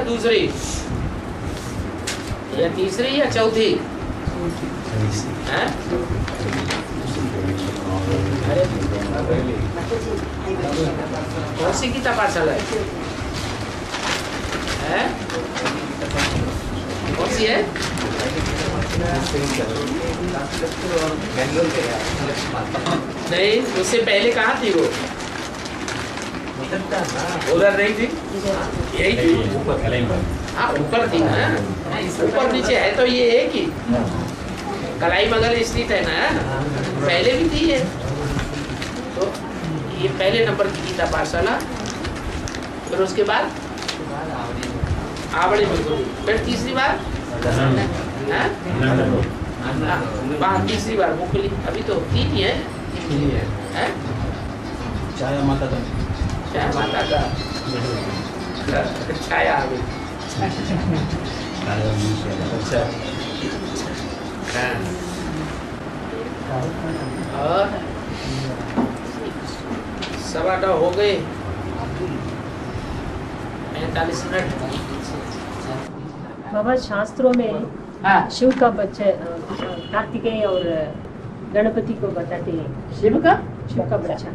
दूसरी या तीसरी या चौथी? हैं? कौन सी गीता पाठशाला है? कौन सी है? नहीं, उससे पहले कहाँ थी वो? उधर नहीं थी, यही थी। हाँ, ऊपर थी ना, ऊपर नीचे है तो ये एक ही कलाई मगल स्थित है ना, पहले भी थी ये। तो ये पहले नंबर की गीता पाठशाला, फिर उसके बाद आवड़ी मुकुली, फिर तीसरी बार तीसरी बार मुकुली। अभी तो तीन ही है। छाया माता का, छाया माता का छाया आ गई। अच्छा, और 8:15 हो गए, 45 मिनट। बाबा शास्त्रों में शिव का बच्चा कार्तिकेय और गणपति को बताते हैं। शिव का बच्चा,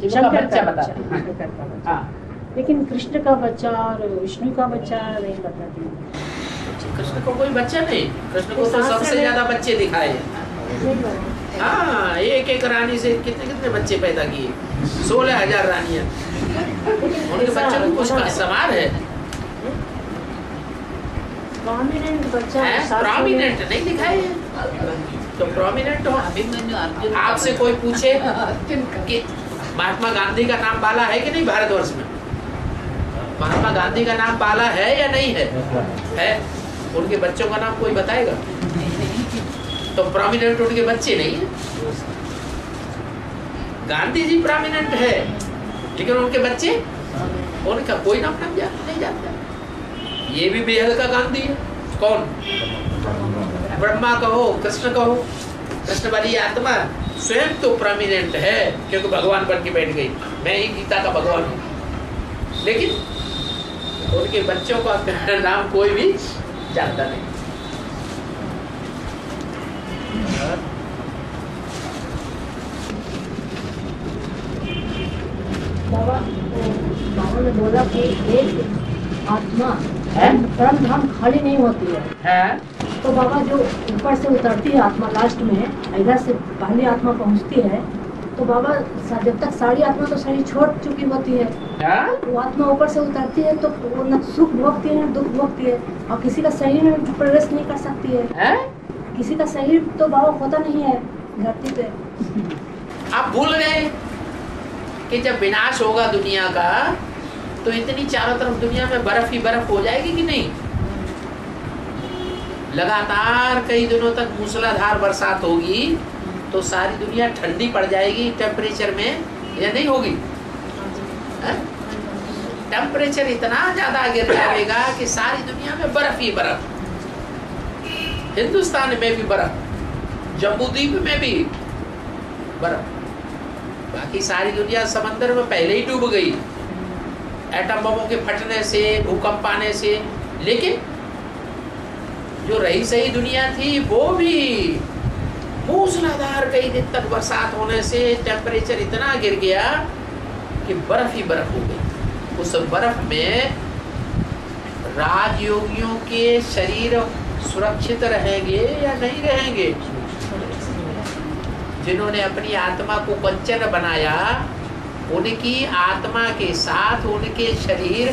शंकर का बच्चा। शंकर का बच्चा। लेकिन कृष्ण का बच्चा और विष्णु का बच्चा नहीं बताते। कृष्ण को कोई बच्चा नहीं, कृष्ण को तो सबसे ज्यादा बच्चे दिखाए। हाँ, एक रानी से कितने कितने बच्चे पैदा किए, 16,000 रानियां। उनके बच्चों को कुछ समार है। प्रोमिनेंट बच्चा प्रोमिनेंट नहीं दिखाए तो प्रोमिनेंट हो। आपसे कोई पूछे कि महात्मा गांधी का नाम पाला है कि नहीं भारतवर्ष में? महात्मा गांधी का नाम पाला है या नहीं है? है। उनके बच्चों का नाम कोई बताएगा? तो प्रोमिनेंट उनके बच्चे नहीं है। गांधी जी प्रोमिनेंट है, लेकिन उनके बच्चे, उनका कोई नाम नहीं जानता। ये भी बेहद का गांधी है। कौन? ब्रह्मा कहो, कृष्ण कहो, कृष्ण वाली आत्मा स्वयं तो प्रोमिनेंट है, क्योंकि भगवान बन के बैठ गई, मैं ही गीता का भगवान हूँ। लेकिन उनके बच्चों का नाम कोई भी जानता नहीं। बाबा ने बोला कि एक आत्मा परम धाम खाली नहीं होती है। तो बाबा जो ऊपर से उतरती है आत्मा लास्ट में, इधर से पहली आत्मा पहुंचती है, तो बाबा जब तक सारी आत्मा तो शरीर छोड़ चुकी होती है, वो आत्मा ऊपर से उतरती है तो वो न सुख भोगती है न दुख भोगती है, और किसी का शरीर में प्रवेश नहीं कर सकती है। किसी का शरीर तो बाबा होता नहीं है धरती पे। आप भूल गए कि जब विनाश होगा दुनिया का, तो इतनी चारों तरफ दुनिया में बर्फ ही बर्फ हो जाएगी कि नहीं? लगातार कई दिनों तक मूसलाधार बरसात होगी, तो सारी दुनिया ठंडी पड़ जाएगी टेम्परेचर में, या नहीं होगी? टेम्परेचर इतना ज्यादा गिर जाएगा कि सारी दुनिया में बर्फ ही बर्फ, हिंदुस्तान में भी बर्फ, जम्बूद्वीप में भी बर्फ, बाकी सारी दुनिया समंदर में पहले ही डूब गई एटम बमों के फटने से, भूकंप आने से। लेकिन जो रही सही दुनिया थी, वो भी मूसलाधार कई दिन तक बरसात होने से टेम्परेचर इतना गिर गया कि बर्फ ही बर्फ हो गई। उस बर्फ में राजयोगियों के शरीर सुरक्षित रहेंगे या नहीं रहेंगे? जिन्होंने अपनी आत्मा को कंचन बनाया, उनकी आत्मा के साथ उनके शरीर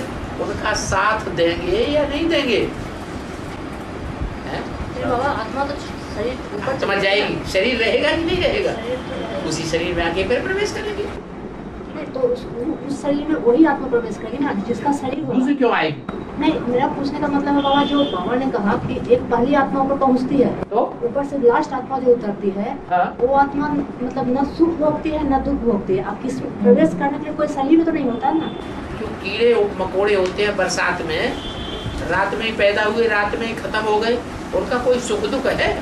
उनका साथ देंगे या नहीं देंगे? बाबा आत्मा तो शरीर ऊपर आत्मा जाएगी, शरीर रहेगा कि नहीं रहेगा? उसी शरीर में आके फिर प्रवेश करेगी। तो उस शरीर में वही आत्मा प्रवेश करेगी ना जिसका शरीर हो। दूसरी क्यों आएगी? नहीं, मेरा पूछने का मतलब है बाबा, जो बाबा ने कहा कि एक पहली आत्मा ऊपर पहुंचती है, तो ऊपर से लास्ट आत्मा जो उतरती है, वो आत्मा मतलब न सुख भोगती है न दुख भोगती है। अब किस प्रवेश करने के लिए कोई शरीर तो नहीं होता ना। क्यों? कीड़े मकोड़े होते हैं बरसात में, रात में ही पैदा हुए, रात में ही खत्म हो गए, उनका कोई सुख दुख है?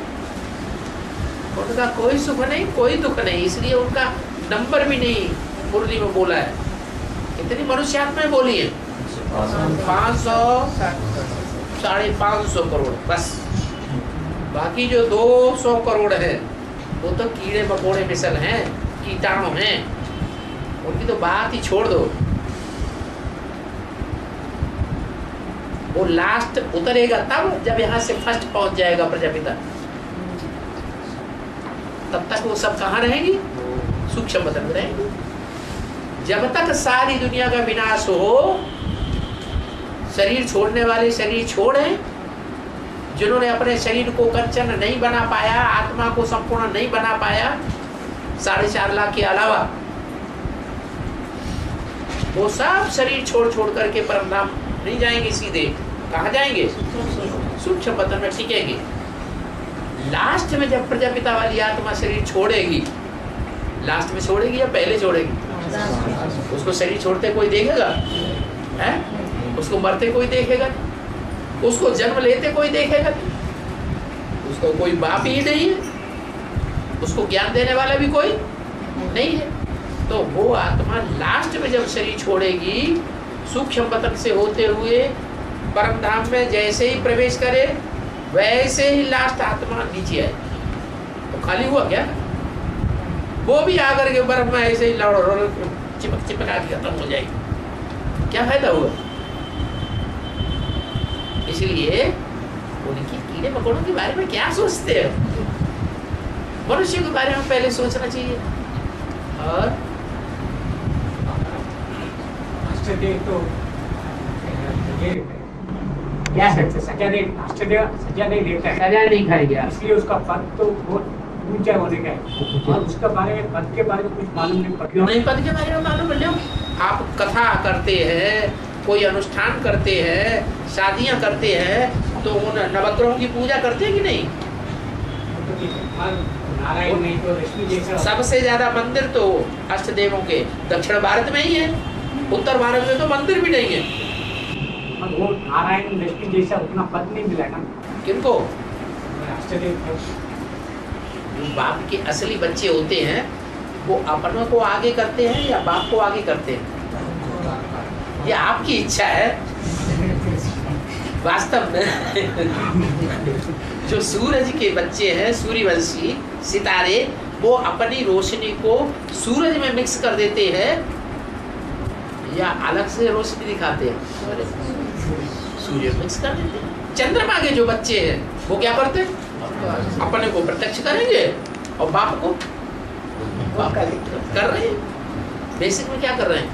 उनका कोई सुख नहीं, कोई दुख नहीं, इसलिए उनका नंबर भी नहीं मुरली में बोला है। इतनी मनुष्य आत्माएं बोली है, 500 550 करोड़ बस। बाकी जो 200 करोड़ है वो तो कीड़े मकोड़े मिसल हैं, कीटाणु हैं, उनकी तो बात ही छोड़ दो। वो लास्ट उतरेगा तब जब यहाँ से फर्स्ट पहुंच जाएगा प्रजापिता, तब तक वो सब कहाँ रहेंगी? सूक्ष्म बदन में रहेंगी। जब तक सारी दुनिया का विनाश हो, शरीर छोड़ने वाले शरीर छोड़े, जिन्होंने अपने शरीर को कंचन नहीं बना पाया, आत्मा को संपूर्ण नहीं बना पाया, 4.5 लाख के अलावा वो सब शरीर छोड़ छोड़ करके परमधाम नहीं जाएंगे, सीधे कहाँ जाएंगे? सूक्ष्म बदन में टिकेंगे। लास्ट में जब प्रजापिता वाली आत्मा शरीर छोड़ेगी, लास्ट में छोड़ेगी या पहले छोड़ेगी? उसको शरीर छोड़ते कोई देखेगा? है? उसको मरते कोई देखेगा? उसको जन्म लेते कोई देखेगा? उसको कोई बाप ही नहीं है, उसको ज्ञान देने वाला भी कोई नहीं है। तो वो आत्मा लास्ट में जब शरीर छोड़ेगी, सूक्ष्म पतन से होते हुए परम धाम में जैसे ही प्रवेश करे, वैसे ही लास्ट आत्मा नीचे आए। तो खाली हुआ क्या? वो भी आकर के बर्फ में ऐसे ही लड़ चिपक चिपका के खत्म हो जाएगी। क्या फायदा हुआ? इसलिए उनकी कीड़े मकोड़ों के बारे में क्या सोचते हैं? मनुष्य के बारे में पहले सोचना चाहिए। और तो क्या है? सजा नहीं देता है, सजा नहीं खाएगा, इसलिए उसका पद तो बहुत ऊंचा होने का है। और उसके बारे में, पद के बारे में कुछ मालूम नहीं पड़ता। क्यों नहीं पद के बारे में मालूम है? आप कथा करते हैं, कोई अनुष्ठान करते हैं, शादियां करते हैं, तो उन नवग्रहों की पूजा करते हैं कि नहीं? नारायण नहीं तो लक्ष्मी जैसा। सबसे ज्यादा मंदिर तो अष्ट देवों के दक्षिण भारत में ही है, उत्तर भारत में तो मंदिर भी नहीं है। वो नारायण लक्ष्मी जैसा उतना पद नहीं मिला ना किनको? अष्टदेव। बाप के असली बच्चे होते हैं, वो अपनों को आगे करते हैं या बाप को आगे करते हैं? ये आपकी इच्छा है। वास्तव में जो सूरज के बच्चे हैं, सूर्यवंशी सितारे, वो अपनी रोशनी को सूरज में मिक्स कर देते हैं या अलग से रोशनी दिखाते हैं? सूर्य मिक्स कर देते हैं। चंद्रमा के जो बच्चे हैं वो क्या करते हैं? अपने को प्रत्यक्ष करेंगे और बाप को कर रहे हैं। बेसिक में क्या कर रहे हैं?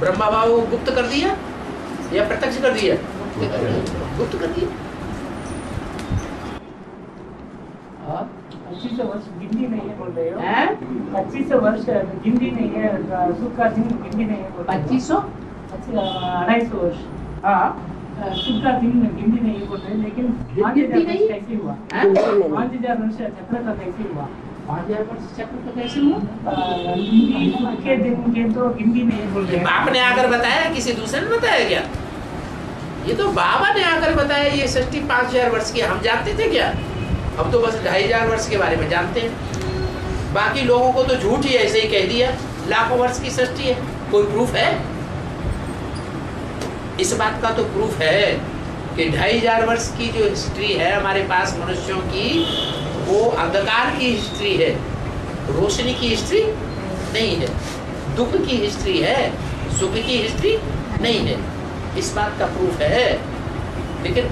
ब्रह्मा बाबा को गुप्त कर दिया या प्रत्यक्ष कर दिया? गुप्त कर दिया। 2500 वर्ष गिनती नहीं है बोल रहे हो? 2500 वर्ष गिनती नहीं है, सुख का दिन गिनती नहीं है। 2500 250 वर्ष सुख का दिन गिनती नहीं है बोल रहे, लेकिन 5000 वर्ष कैसे हुआ? 5000 वर्ष चक्र का कैसे हुआ? 5000 वर्ष चक्र का कैसे हुआ? सुख के दिन के तो गिनती नहीं है बोल रहे। बाप ने आकर बताया, किसी दूसरे ने बताया क्या? ये तो बाबा ने आकर बताया। ये सृष्टि 5000 वर्ष की हम जानते थे क्या? हम तो बस 2500 वर्ष के बारे में जानते हैं। बाकी लोगों को तो झूठ ही ऐसे ही कह दिया लाखों वर्ष की सृष्टि है। कोई प्रूफ है? इस बात का तो प्रूफ है कि 2500 वर्ष की जो हिस्ट्री है हमारे पास मनुष्यों की, वो अंधकार की हिस्ट्री है, रोशनी की हिस्ट्री नहीं है। दुख की हिस्ट्री है, सुख की हिस्ट्री नहीं है। इस बात का प्रूफ है। लेकिन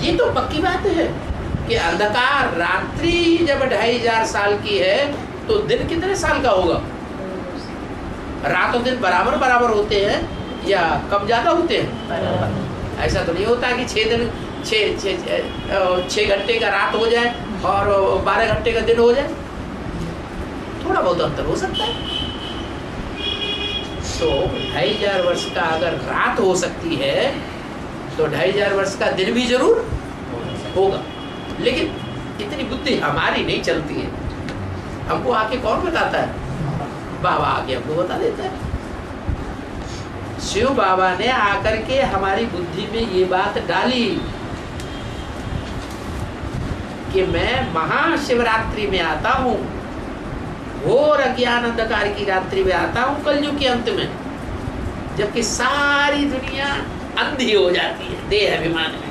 ये तो पक्की बात है कि अंधकार रात्रि जब 2500 साल की है तो दिन कितने साल का होगा? रात और दिन बराबर बराबर होते हैं या कम ज्यादा होते हैं? ऐसा तो नहीं होता कि 6 घंटे का रात हो जाए और 12 घंटे का दिन हो जाए। थोड़ा बहुत अंतर हो सकता है। तो 2500 वर्ष का अगर रात हो सकती है तो 2500 वर्ष का दिन भी जरूर होगा। लेकिन इतनी बुद्धि हमारी नहीं चलती है। हमको आके कौन बताता है? बाबा आके हमको बता देता है। शिव बाबा ने आकर के हमारी बुद्धि में ये बात डाली कि मैं महाशिवरात्रि में आता हूँ, घोर अज्ञान अंधकार की रात्रि में आता हूँ, कलयुग के अंत में। जबकि सारी दुनिया अंधी हो जाती है देह अभिमान में,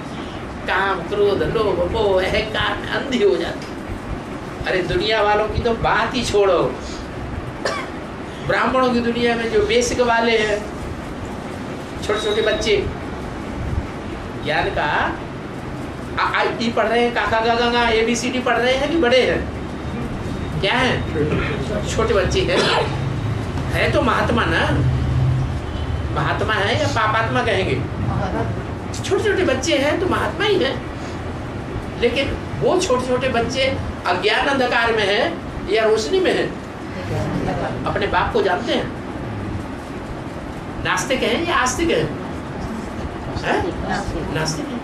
काम क्रोध लोभ मोह अहंकार में अंधी हो जाती है। अरे दुनिया वालों की तो बात ही छोड़ो, ब्राह्मणों की दुनिया में जो बेसिक वाले हैं, छोटे छोटे बच्चे ज्ञान का आई पढ़ रहे हैं, काका गा गा ABCD पढ़ रहे हैं कि बड़े हैं? क्या है? छोटे बच्चे हैं। है तो महात्मा ना, महात्मा है या पापात्मा कहेंगे? छोटे छोटे बच्चे हैं तो महात्मा ही है। लेकिन वो छोटे छोटे बच्चे अज्ञान अंधकार में है या रोशनी में है? अपने बाप को जानते हैं? नास्तिक हैं या आस्तिक हैं? नास्तिक हैं।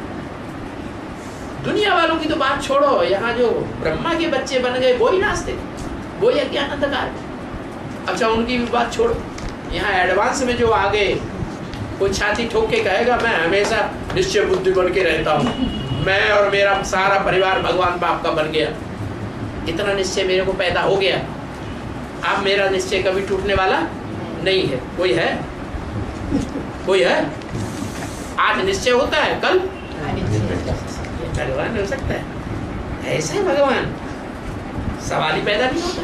दुनिया वालों की तो बात छोड़ो, यहाँ जो ब्रह्मा के बच्चे बन गए वो ही नास्तिक, वो ही अज्ञान अंधकार। अच्छा उनकी भी बात छोड़ो, यहाँ एडवांस में जो आ गए, कोई छाती ठोक के कहेगा मैं हमेशा निश्चय बुद्धि बन के रहता हूँ, मैं और मेरा सारा परिवार भगवान बाप का बन गया, इतना निश्चय मेरे को पैदा हो गया, अब मेरा निश्चय कभी टूटने वाला नहीं है। कोई है? कोई है? आज निश्चय होता है, कल भगवान हो सकता है? ऐसा है भगवान, सवाल ही पैदा नहीं होता।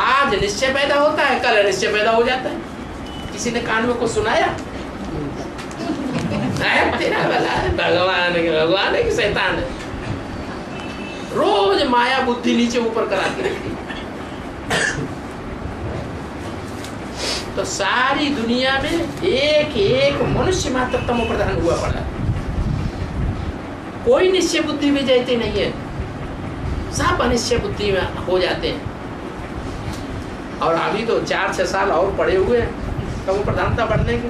आज निश्चय पैदा होता है, कल निश्चय पैदा हो जाता है। किसी ने कान में कुछ सुनाया? तेरा वाला है भगवान है कि शैतान है? रोज माया बुद्धि नीचे ऊपर कराती रहती। तो सारी दुनिया में एक एक मनुष्य मात्र तमो प्रधान हुआ पड़ा, कोई निश्चय बुद्धि में जाते नहीं है, सब अनिश्चय बुद्धि में हो जाते हैं। और अभी तो 4-6 साल और पड़े हुए हैं तमो प्रधानता बढ़ने की।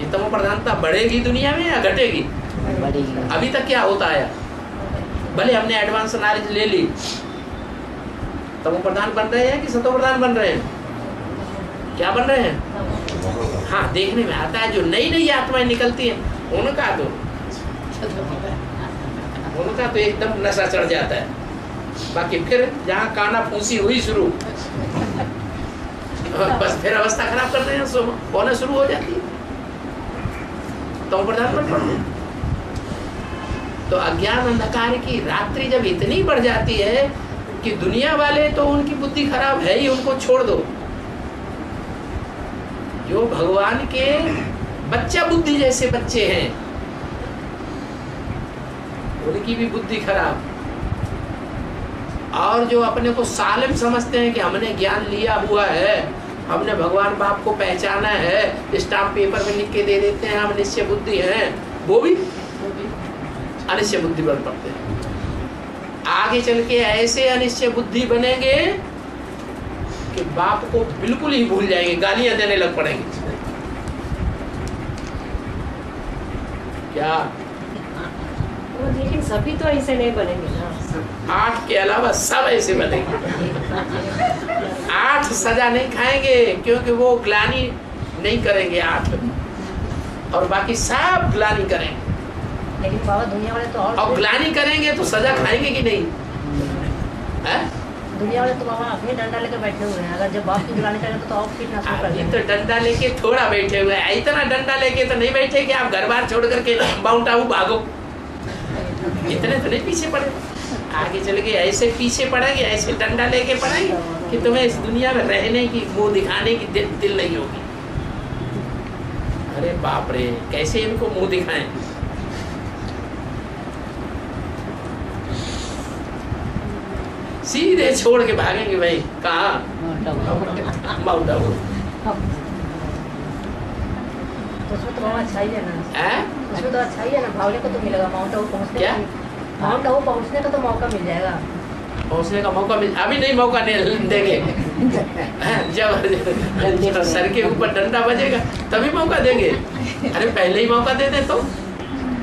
ये तमो प्रधानता बढ़ेगी दुनिया में या घटेगी? अभी तक क्या होता है? भले हमने एडवांस नॉलेज ले ली, तमो प्रधान बन रहे हैं कि सतो प्रधान बन रहे हैं? क्या बन रहे हैं? हाँ, देखने में आता है जो नई नई आत्माएं निकलती हैं उनका तो एकदम नशा चढ़ जाता है। बाकी फिर जहाँ काना फूसी हुई शुरू, बस फिर अवस्था खराब कर रहे हैं, होना शुरू हो जाती है, तो प्रधान बन पड़ते हैं। तो अज्ञान अंधकार की रात्रि जब इतनी बढ़ जाती है कि दुनिया वाले तो उनकी बुद्धि खराब है ही, उनको छोड़ दो। जो भगवान के बच्चा बुद्धि जैसे बच्चे हैं उनकी भी बुद्धि खराब, और जो अपने को सालिम समझते हैं कि हमने ज्ञान लिया हुआ है, हमने भगवान बाप को पहचाना है, स्टाम्प पेपर में लिख के दे देते हैं हम निश्चय बुद्धि हैं, वो भी अनिश्चय बुद्धि बन पड़ते हैं। आगे चल के ऐसे अनिश्चय बुद्धि बनेंगे कि बाप को बिल्कुल ही भूल जाएंगे, गालियां देने लग पड़ेंगे। क्या? लेकिन सभी तो ऐसे नहीं बनेंगे ना। 8 के अलावा सब ऐसे बनेंगे। 8 सजा नहीं खाएंगे क्योंकि वो ग्लानि नहीं करेंगे 8, और बाकी सब ग्लानि करेंगे। लेकिन बाबा दुनिया वाले तो और ग्लानि करेंगे तो सजा खाएंगे कि नहीं? है? दुनिया वाले तो बाबा अपने डंडा लेकर बैठे हुए हैं, अगर जब बाप की ग्लानि करेंगे तो और कितना शुरू कर देंगे। तो डंडा लेके थोड़ा बैठे हुए हैं, इतना डंडा लेके तो नहीं बैठे कि आप घर बार छोड़ करके माउंट आबू भागो, इतने तो नहीं पीछे पड़े। आगे चल के ऐसे पीछे पड़ेंगे, ऐसे डंडा लेके पड़ेंगे कि तुम्हें इस दुनिया में रहने की, मुंह दिखाने की दिल नहीं होगी। अरे बाप रे, कैसे इनको मुंह दिखाएं? सीधे छोड़ के भागेंगे भाई। कहाँ? माउंट आबू। उसमें तो बाबा अच्छा ही है ना। हैं? उसमें तो अच्छा ही है ना, भागने को तो मिलेगा, माउंट आबू पहुँचने क्या? माउंट आबू पहुँचने का तो मौका मिल जाएगा। पहुँचने का मौका मिल, अभी नहीं मौका नहीं देंगे। जब सर के ऊपर डंडा बजेगा तभी मौका देंगे। अरे पहले ही मौका दे दे तो।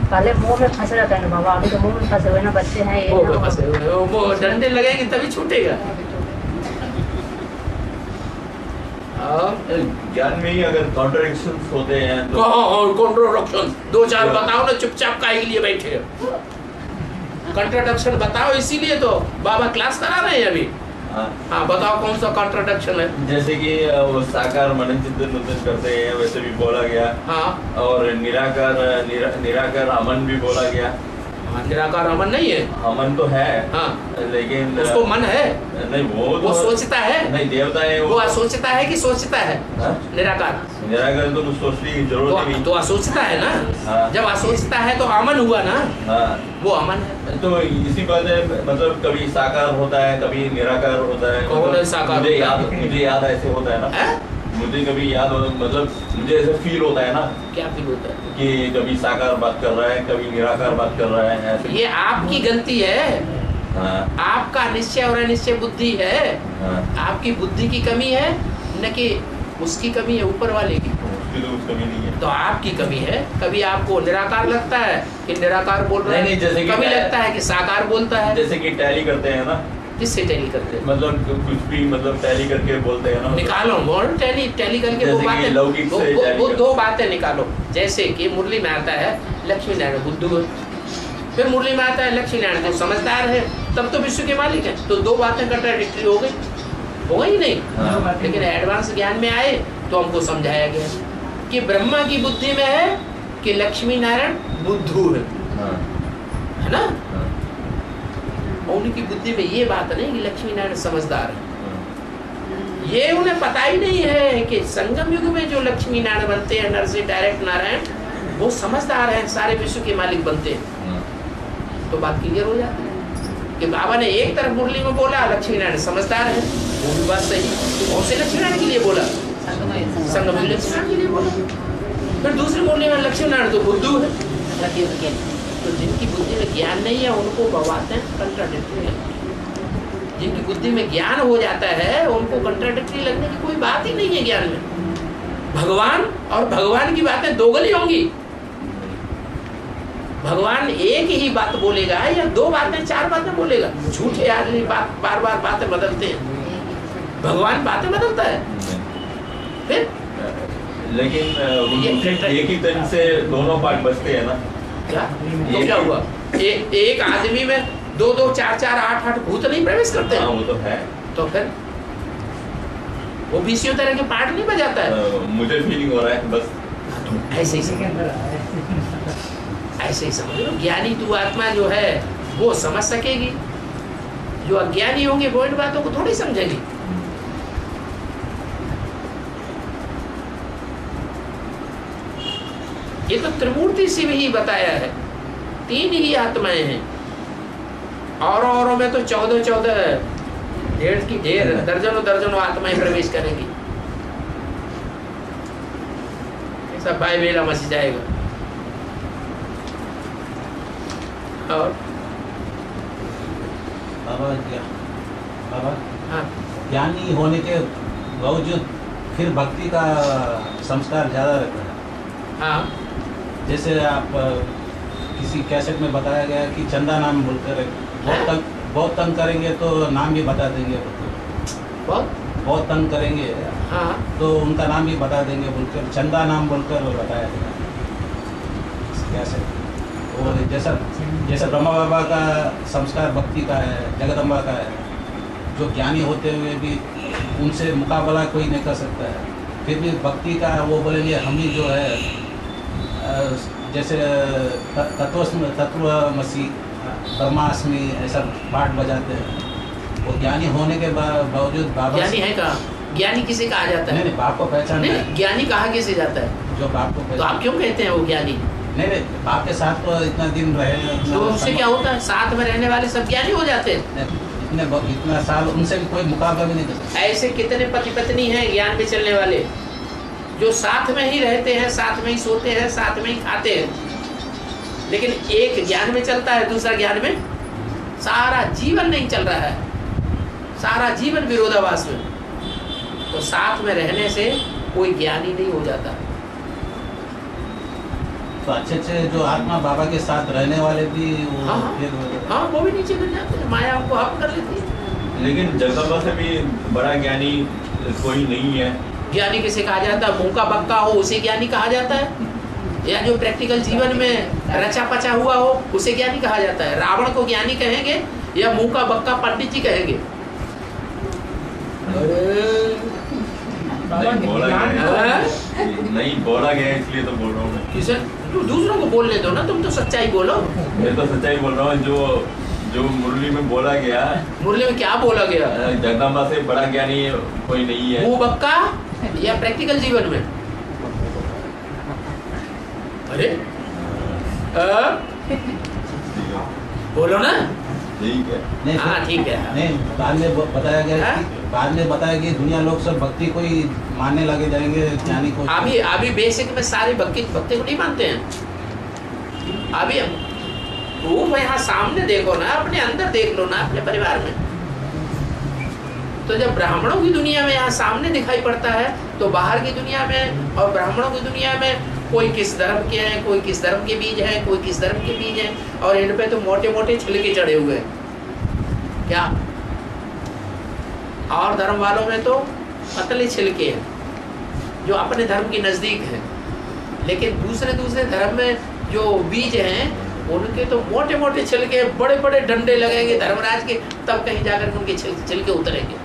पहले मुंह में फंसे रहता है ना बाबा, अभी तो मुंह में फंसे हुए ना बच्चे हैं ये। मुंह में फंसे हुए, वो डंडे लगेंगे तभी छूटेगा। ज्ञान में ही अगर कॉन्ट्रडिक्शंस होते हैं तो कॉन्ट्रडिक्शन 2-4 बताओ ना, चुपचाप काहे के लिए बैठे हो? कॉन्ट्रडिक्शन बताओ, इसीलिए तो बाबा क्लास करा रहे हैं अभी। हाँ बताओ कौन सा कॉन्ट्रडिक्शन है? जैसे कि वो साकार मनन चिंतन नूतन करते हैं वैसे भी बोला गया। हाँ और निराकार अमन भी बोला गया। निराकार अमन नहीं है? अमन तो है। हाँ लेकिन उसको मन है नहीं, वो सोचता है। नहीं, देवता है वो असोचता है कि सोचता है? निराकार तो कुछ सोचने की जरूरत नहीं। तो असोचता है ना। हाँ। जब असोचता है तो अमन हुआ ना। हाँ वो अमन है। तो इसी बात है, मतलब कभी साकार होता है कभी निराकार होता है। कौन है साकार? मुझे याद ऐसे होता है ना। मुझे कभी याद हो, मतलब मुझे ऐसे फील होता है ना। क्या फील होता है? कि कभी साकार बात कर रहा है कभी निराकार बात कर रहा है ऐसे। ये आपकी गलती है। हाँ। आपका निश्चय और अनिश्चय बुद्धि है। हाँ। आपकी बुद्धि की कमी है न कि उसकी कमी है, ऊपर वाले की। उसकी तो कुछ कमी नहीं है। तो आपकी कमी है। कभी आपको निराकार लगता है कि निराकार बोल रहा है, नहीं, जैसे कि कभी लगता है कि साकार बोलता है। जैसे कि टैली करते हैं ना। किससे टैली करते हैं? मतलब कुछ भी, मतलब टैली करके बोलते हैं ना। निकालो मोर टैली करके वो बातें, लौकिक से वो दो बातें निकालो। जैसे कि मुरली में आता है लक्ष्मी नारायण बुद्धू है, फिर मुरली में आता है लक्ष्मी नारायण तो समझदार है, तब तो विश्व के मालिक है। तो दो बातें कंट्राडिक्टरी हो गई नहीं। हाँ। लेकिन एडवांस ज्ञान में आए तो हमको समझाया गया कि ब्रह्मा की बुद्धि में है कि लक्ष्मी नारायण बुद्धू है। हाँ। है ना। हाँ। और उनकी बुद्धि में ये बात नहीं कि लक्ष्मी नारायण समझदार है। ये उन्हें पता ही नहीं है कि संगम युग में जो लक्ष्मी नारायण बनते हैं, नर से डायरेक्ट नारायण, वो समझदार हैं, सारे विश्व के मालिक बनते हैं। तो बात क्लियर हो जाती है कि बाबा ने एक तरफ मुरली में बोला लक्ष्मी नारायण समझदार है, वो भी बात सही। तो कौन से लक्ष्मी नारायण के लिए बोला? संगम युग लक्ष्मी नारायण के लिए बोला। फिर दूसरी मुरली में लक्ष्मी नारायण तो बुद्धू है। तो जिनकी बुद्धि में ज्ञान नहीं है उनको भवाते हैं कंट्राडिक्टरी लगती। जिनकी बुद्धि में ज्ञान हो जाता है उनको कंट्राडिक्टरी लगने की कोई बात ही नहीं है ज्ञान में। भगवान और भगवान की बातें दोगली होंगी। भगवान एक ही बात बोलेगा या दो बातें चार बातें बोलेगा? झूठे आदमी बार बार बातें बदलते हैं। भगवान बातें बदलता है? फिर लेकिन एक ही तरीके से दोनों पार्ट बचते हैं ना। क्या तो क्या हुआ? एक आदमी में दो दो चार चार आठ आठ भूत नहीं प्रवेश करते हैं? वो तो है। तो फिर वो बीसियों तरह के पार्ट नहीं बजाता है? मुझे फीलिंग हो रहा है बस। ऐसे ही समझ लो। ज्ञानी तू आत्मा जो है वो समझ सकेगी, जो अज्ञानी होंगे वो इन बातों को थोड़ी समझेगी। ये तो त्रिमूर्ति से भी बताया है, तीन ही आत्माएं हैं। औरों में तो 14 ढेर की ढेर दर्जनों आत्माएं प्रवेश करेंगी। सब भाई बेला मच जाएगा। और बाबा हाँ, ज्ञानी होने के बावजूद फिर भक्ति का संस्कार ज्यादा रहता है। हाँ जैसे आप किसी कैसेट में बताया गया कि चंदा नाम बोलकर बहुत तंग करेंगे तो नाम भी बता देंगे। बहुत तंग करेंगे हाँ तो उनका नाम भी बता देंगे बोलकर चंदा नाम बोलकर बताया गया कैसेट। वो जैसा ब्रह्मा बाबा का संस्कार भक्ति का है, जगदम्बा का है, जो ज्ञानी होते हुए भी उनसे मुकाबला कोई नहीं कर सकता है। फिर भी भक्ति का वो बोलेंगे हम ही जो है जैसे तत्वमसी ब्रह्मास्मि ऐसा पाठ बजाते हैं। वो ज्ञानी होने के बावजूद बाबा ज्ञानी है कहाँ? ज्ञानी किसे कहा जाता है? नहीं, बाप को पहचान है। ज्ञानी कहा किसे जाता है? जो बाप को तो आप क्यों कहते हैं वो ज्ञानी? नहीं, बाप के साथ तो इतना दिन रहे तो उससे क्या होता है? साथ में रहने वाले सब ज्ञानी हो जाते हैं। इतना साल उनसे भी कोई मुकाबला भी नहीं कर सकता। ऐसे कितने पति पत्नी हैं ज्ञान में चलने वाले, जो साथ में ही रहते हैं, साथ में ही सोते हैं, साथ में ही खाते हैं, लेकिन एक ज्ञान में चलता है, दूसरा ज्ञान में सारा जीवन नहीं चल रहा है, सारा जीवन विरोधाभास में। तो साथ में रहने से कोई ज्ञानी नहीं हो जाता। तो अच्छे जो आत्मा बाबा के साथ रहने वाले भी वो हाँ, वो भी नीचे गिर जाते हैं, माया उनको हप कर लेती है। लेकिन जगदम्बा से भी बड़ा ज्ञानी कोई नहीं है। ज्ञानी किसे कहा जाता है? मुंह का बक्का हो उसे ज्ञानी कहा जाता है, या जो प्रैक्टिकल जीवन में रचा पचा हुआ हो उसे ज्ञानी कहा जाता है। रावण को ज्ञानी कहेंगे या मुंह का बक्का पंडित जी कहेंगे? नहीं बोला गया, हाँ? नहीं बोला गया इसलिए तो बोल रहा हूँ मैं। किसे तुम दूसरों को बोलने दो ना, तुम तो सच्चाई बोलो। मैं तो सच्चाई बोल रहा हूँ, जो मुरली में बोला गया, मुरली में क्या बोला गया? जगदम्बा से बड़ा ज्ञानी कोई नहीं है। वो बक्का या प्रैक्टिकल जीवन में? अरे बोलो ना। ठीक है। नहीं हाँ ठीक है। नहीं, बाद में बताया गया हाँ? कि बाद में बताया कि दुनिया लोग सब भक्ति को ही मानने लगे जाएंगे, ज्ञानी को। अभी बेसिक में सारे भक्ति को नहीं मानते हैं। अभी रूप यहाँ सामने देखो ना, अपने अंदर देख लो ना, अपने परिवार में। तो जब ब्राह्मणों की दुनिया में यहाँ सामने दिखाई पड़ता है, तो बाहर की दुनिया में और ब्राह्मणों की दुनिया में कोई किस धर्म के हैं, कोई किस धर्म के बीज है, कोई किस धर्म के बीज है, और इन पे तो मोटे मोटे छिलके चढ़े हुए हैं। क्या? और धर्म वालों में तो पतले छिलके हैं जो अपने धर्म के नजदीक हैं, लेकिन दूसरे धर्म में जो बीज हैं उनके तो मोटे मोटे छिलके, बड़े बड़े डंडे लगेंगे धर्मराज के, तब कहीं जाकर उनके छिलके उतरेंगे।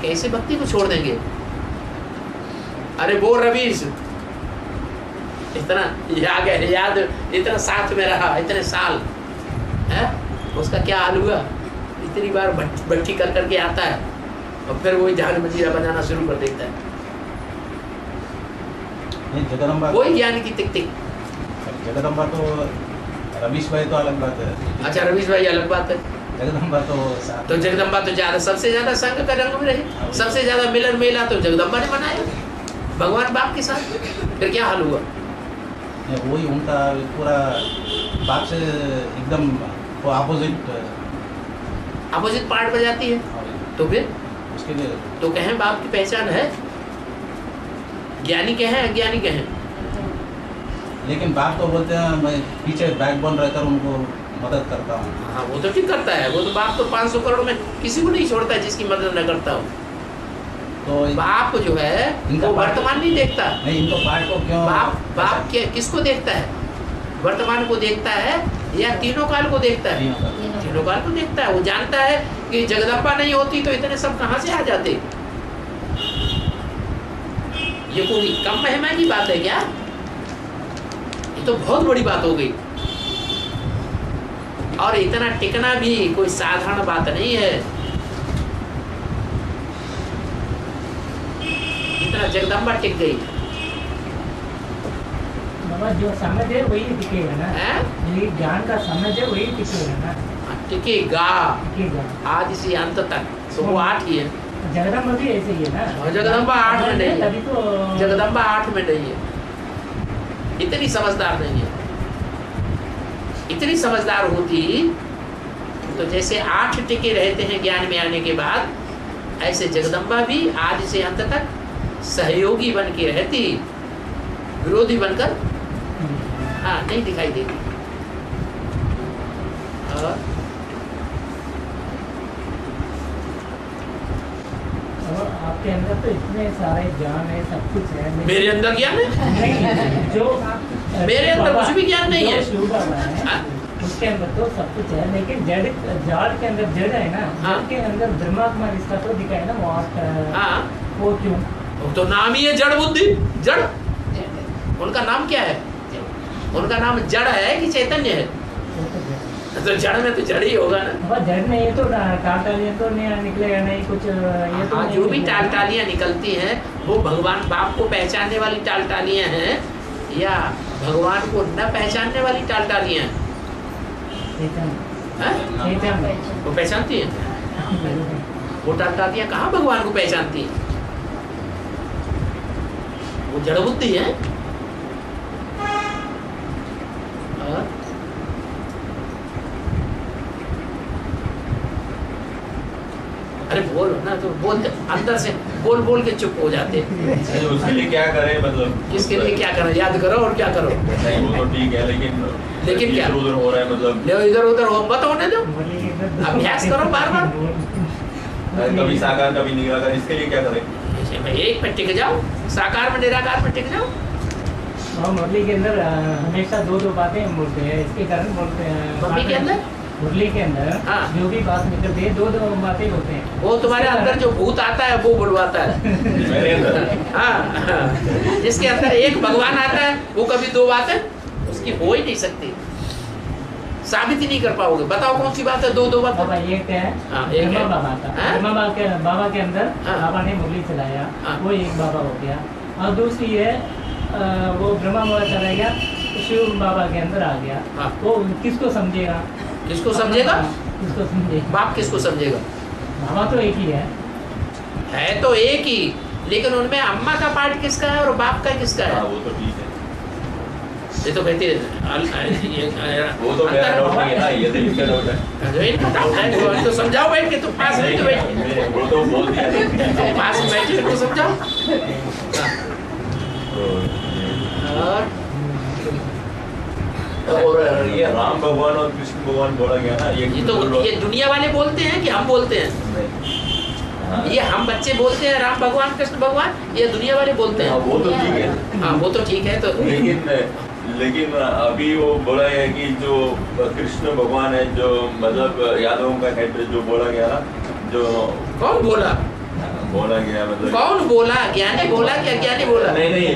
कैसे भक्ति को छोड़ देंगे? अरे वो रवीश इतना याद इतना साथ में रहा, इतने साल है, उसका क्या हाल हुआ? इतनी बार भट्टी कर करके आता है और फिर वही झाल मंजीरा बजाना शुरू कर देता है। जगदम्बा वही ज्ञान की टिक टिक। जगदम्बा तो रमेश भाई तो अलग बात है। अच्छा रमेश भाई अलग बात है। जगदम्बा तो जगदम्बा तो ज्यादा, सबसे ज्यादा संघ का रंग में रही, सबसे ज्यादा मिलन मेला तो जगदम्बा ने मनाया भगवान बाप के साथ। फिर क्या हाल हुआ? वही उनका पूरा बाप से एकदम वो अपोजिट पार्ट बजाती है। तो फिर उसके लिए तो कहें बाप की पहचान है, ज्ञानी कहें अज्ञानी कहें। लेकिन बाप तो बोलते हैं मैं पीछे बैकबोन रहकर उनको मदद करता हूँ। हाँ वो तो ठीक करता है, वो तो बाप तो 500 करोड़ में किसी को नहीं छोड़ता है जिसकी मदद न करता हो। तो बाप जो है वो वर्तमान नहीं देखता। नहीं, इनको पार्ट को क्यों बाप किसको देखता है? वर्तमान को देखता है या तीनों काल को देखता है? तीनों काल को देखता है। वो जानता है कि जगदम्बा नहीं होती तो इतने सब कहाँ से आ जाते। ये कोई कम महिमा की बात है क्या? ये तो बहुत बड़ी बात हो गई। और इतना टिकना भी कोई साधारण बात नहीं है। इतना जगदम्बा टिक गई। बाबा जो समझ है वही टिकेगा ना, ये ज्ञान का समझ है वही टिकेगा ना। टिकेगा आज से अंत तक। तो वो 8 ही है। जगदम्बा भी ऐसे ही है ना। जगदम्बा 8 में नहीं है। तभी तो जगदम्बा 8 में नहीं है। इतनी समझदार नहीं है। इतनी समझदार होती तो जैसे 8 टिके रहते हैं ज्ञान में आने के बाद, ऐसे जगदम्बा भी आज से अंत तक सहयोगी बन के रहती, विरोधी बनकर हाँ नहीं दिखाई देती। और आपके अंदर तो इतने सारे ज्ञान है, सब कुछ है। मेरे अंदर ज्ञान है? नहीं, जो मेरे अंदर कुछ भी ज्ञान नहीं है। उसके अंदर तो सब कुछ है, लेकिन जड़ के अंदर जड़ है ना। जड़ के अंदर ब्रह्मात्मा इसका तो दिखाए ना वो। वो क्यों? तो नाम ही है जड़ बुद्धि। जड़ उनका नाम क्या है? उनका नाम जड़ है कि चैतन्य है? तो जड़ में तो जड़ ही होगा ना। जड़ नहीं तो टालटालियां तो नहीं निकलेगा नहीं कुछ। ये तो जो भी टालटालियां निकलती हैं वो भगवान बाप को पहचानने वाली टालटालियां हैं या भगवान को न पहचानने वाली टालटालियां हैं? वो पहचानती हैं। वो टालटालियां कहाँ भगवान को पहचानती हैं? वो जड़ बुद्धि है। अरे बोल ना, तो बोल अंदर से बोल बोल के चुप हो जाते। उसके लिए क्या करें? मतलब किसके लिए क्या करो? याद करो और क्या करो। नहीं वो तो ठीक है, लेकिन क्या उधर हो रहा है? मतलब इधर उधर हो मत होने दो, अभ्यास करो बार बार। कभी साकार कभी निराकार, इसके लिए क्या करें? एक पे टिक जाओ, साकार में निराकार में टिक जाओ। मुरली के अंदर हमेशा दो बातें बोलते हैं, इसके कारण बोलते हैं। मम्मी के अंदर मुरली के अंदर हाँ। जो भी बात निकलती है, दो बातें होते हैं। वो तुम्हारे अंदर जो भूत आता है वो बुलवाता है। मेरे अंदर हाँ, जिसके अंदर एक भगवान आता है वो कभी दो बातें उसकी हो ही नहीं सकती, साबित ही नहीं कर पाओगे। बताओ कौन सी बात है दो बात? बाबा एक है हाँ, एक है। ब्रह्मा बाबा का, हाँ? ब्रह्मा बाबा के अंदर हाँ। बाबा ने मुरली चलाया, हाँ। वो एक बाबा हो गया। और दूसरी है वो ब्रह्मा बाबा चला गया, शिव बाबा के अंदर आ गया। हाँ। वो किसको समझेगा? किसको समझेगा? किसको समझेगा? बाप किसको समझेगा? बाबा तो एक ही है तो एक ही, लेकिन उनमें अम्मा का पार्ट किसका है और बाप का किसका हाँ, है? वो तो ठीक है। ये तो कहते वो तो मेरा डाउट नहीं है ना, ये तो इनका डाउट है। इनका डाउट है तो समझाओ बैठ के, तुम पास में तो बैठ, वो तो बोल दिया तुम पास में बैठ के तो समझाओ। और ये राम भगवान और कृष्ण भगवान बोला गया ना, ये तो ये दुनिया वाले बोलते हैं कि हम बोलते हैं? हाँ। ये हम बच्चे बोलते हैं राम भगवान कृष्ण भगवान, ये दुनिया वाले बोलते हाँ, हैं? वो तो ठीक है। हाँ वो तो ठीक है। तो लेकिन अभी वो बोला है कि जो कृष्ण भगवान है, जो मतलब यादवों का हेड, जो बोला गया ना, जो कौन बोला? बोला गया मतलब कौन बोला? ज्ञानी बोला क्या अज्ञानी बोला? नहीं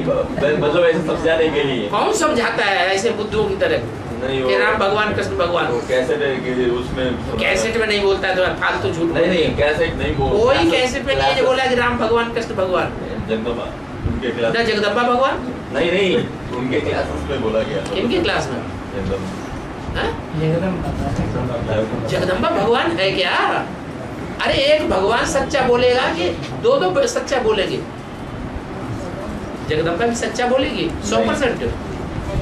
मतलब ऐसे समझाने के लिए। कौन समझाता है ऐसे बुद्धुओं की तरह नहीं कि राम भगवान कृष्ण भगवान? वो कैसेट है कि उसमें कैसेट में नहीं बोलता है तो फालतू झूठ। नहीं कैसेट नहीं बोल, कोई कैसेट में नहीं बोला कि राम भगवान कृष्ण भगवान। जगदम्बा उनके क्लास, ना जगदम्बा भगवान? नहीं उनके क्लासेस में बोला गया। इनके क्लास में जगदम्बा हाँ? जगदम्बा भगवान है क्या? अरे एक भगवान सच्चा बोलेगा कि दो सच्चा बोलेंगे? जगदम्बा भी सच्चा बोलेगी 100%।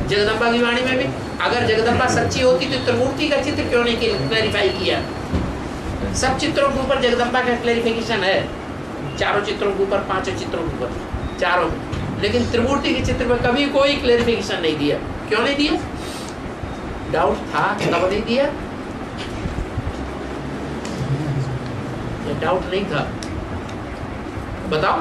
जगदम्बा की वाणी में भी अगर जगदम्बा सच्ची होती तो त्रिमूर्ति का चित्र क्यों नहीं क्लैरिफाई किया? सब चित्रों के ऊपर जगदम्बा का क्लैरिफिकेशन है, चारों चित्रों के ऊपर, पांचों चित्रों के ऊपर, चारों में। लेकिन त्रिमूर्ति के चित्र में कभी कोई क्लैरिफिकेशन नहीं दिया। क्यों नहीं दिया? डाउट था तब नहीं दिया, डाउट नहीं था? बताओ।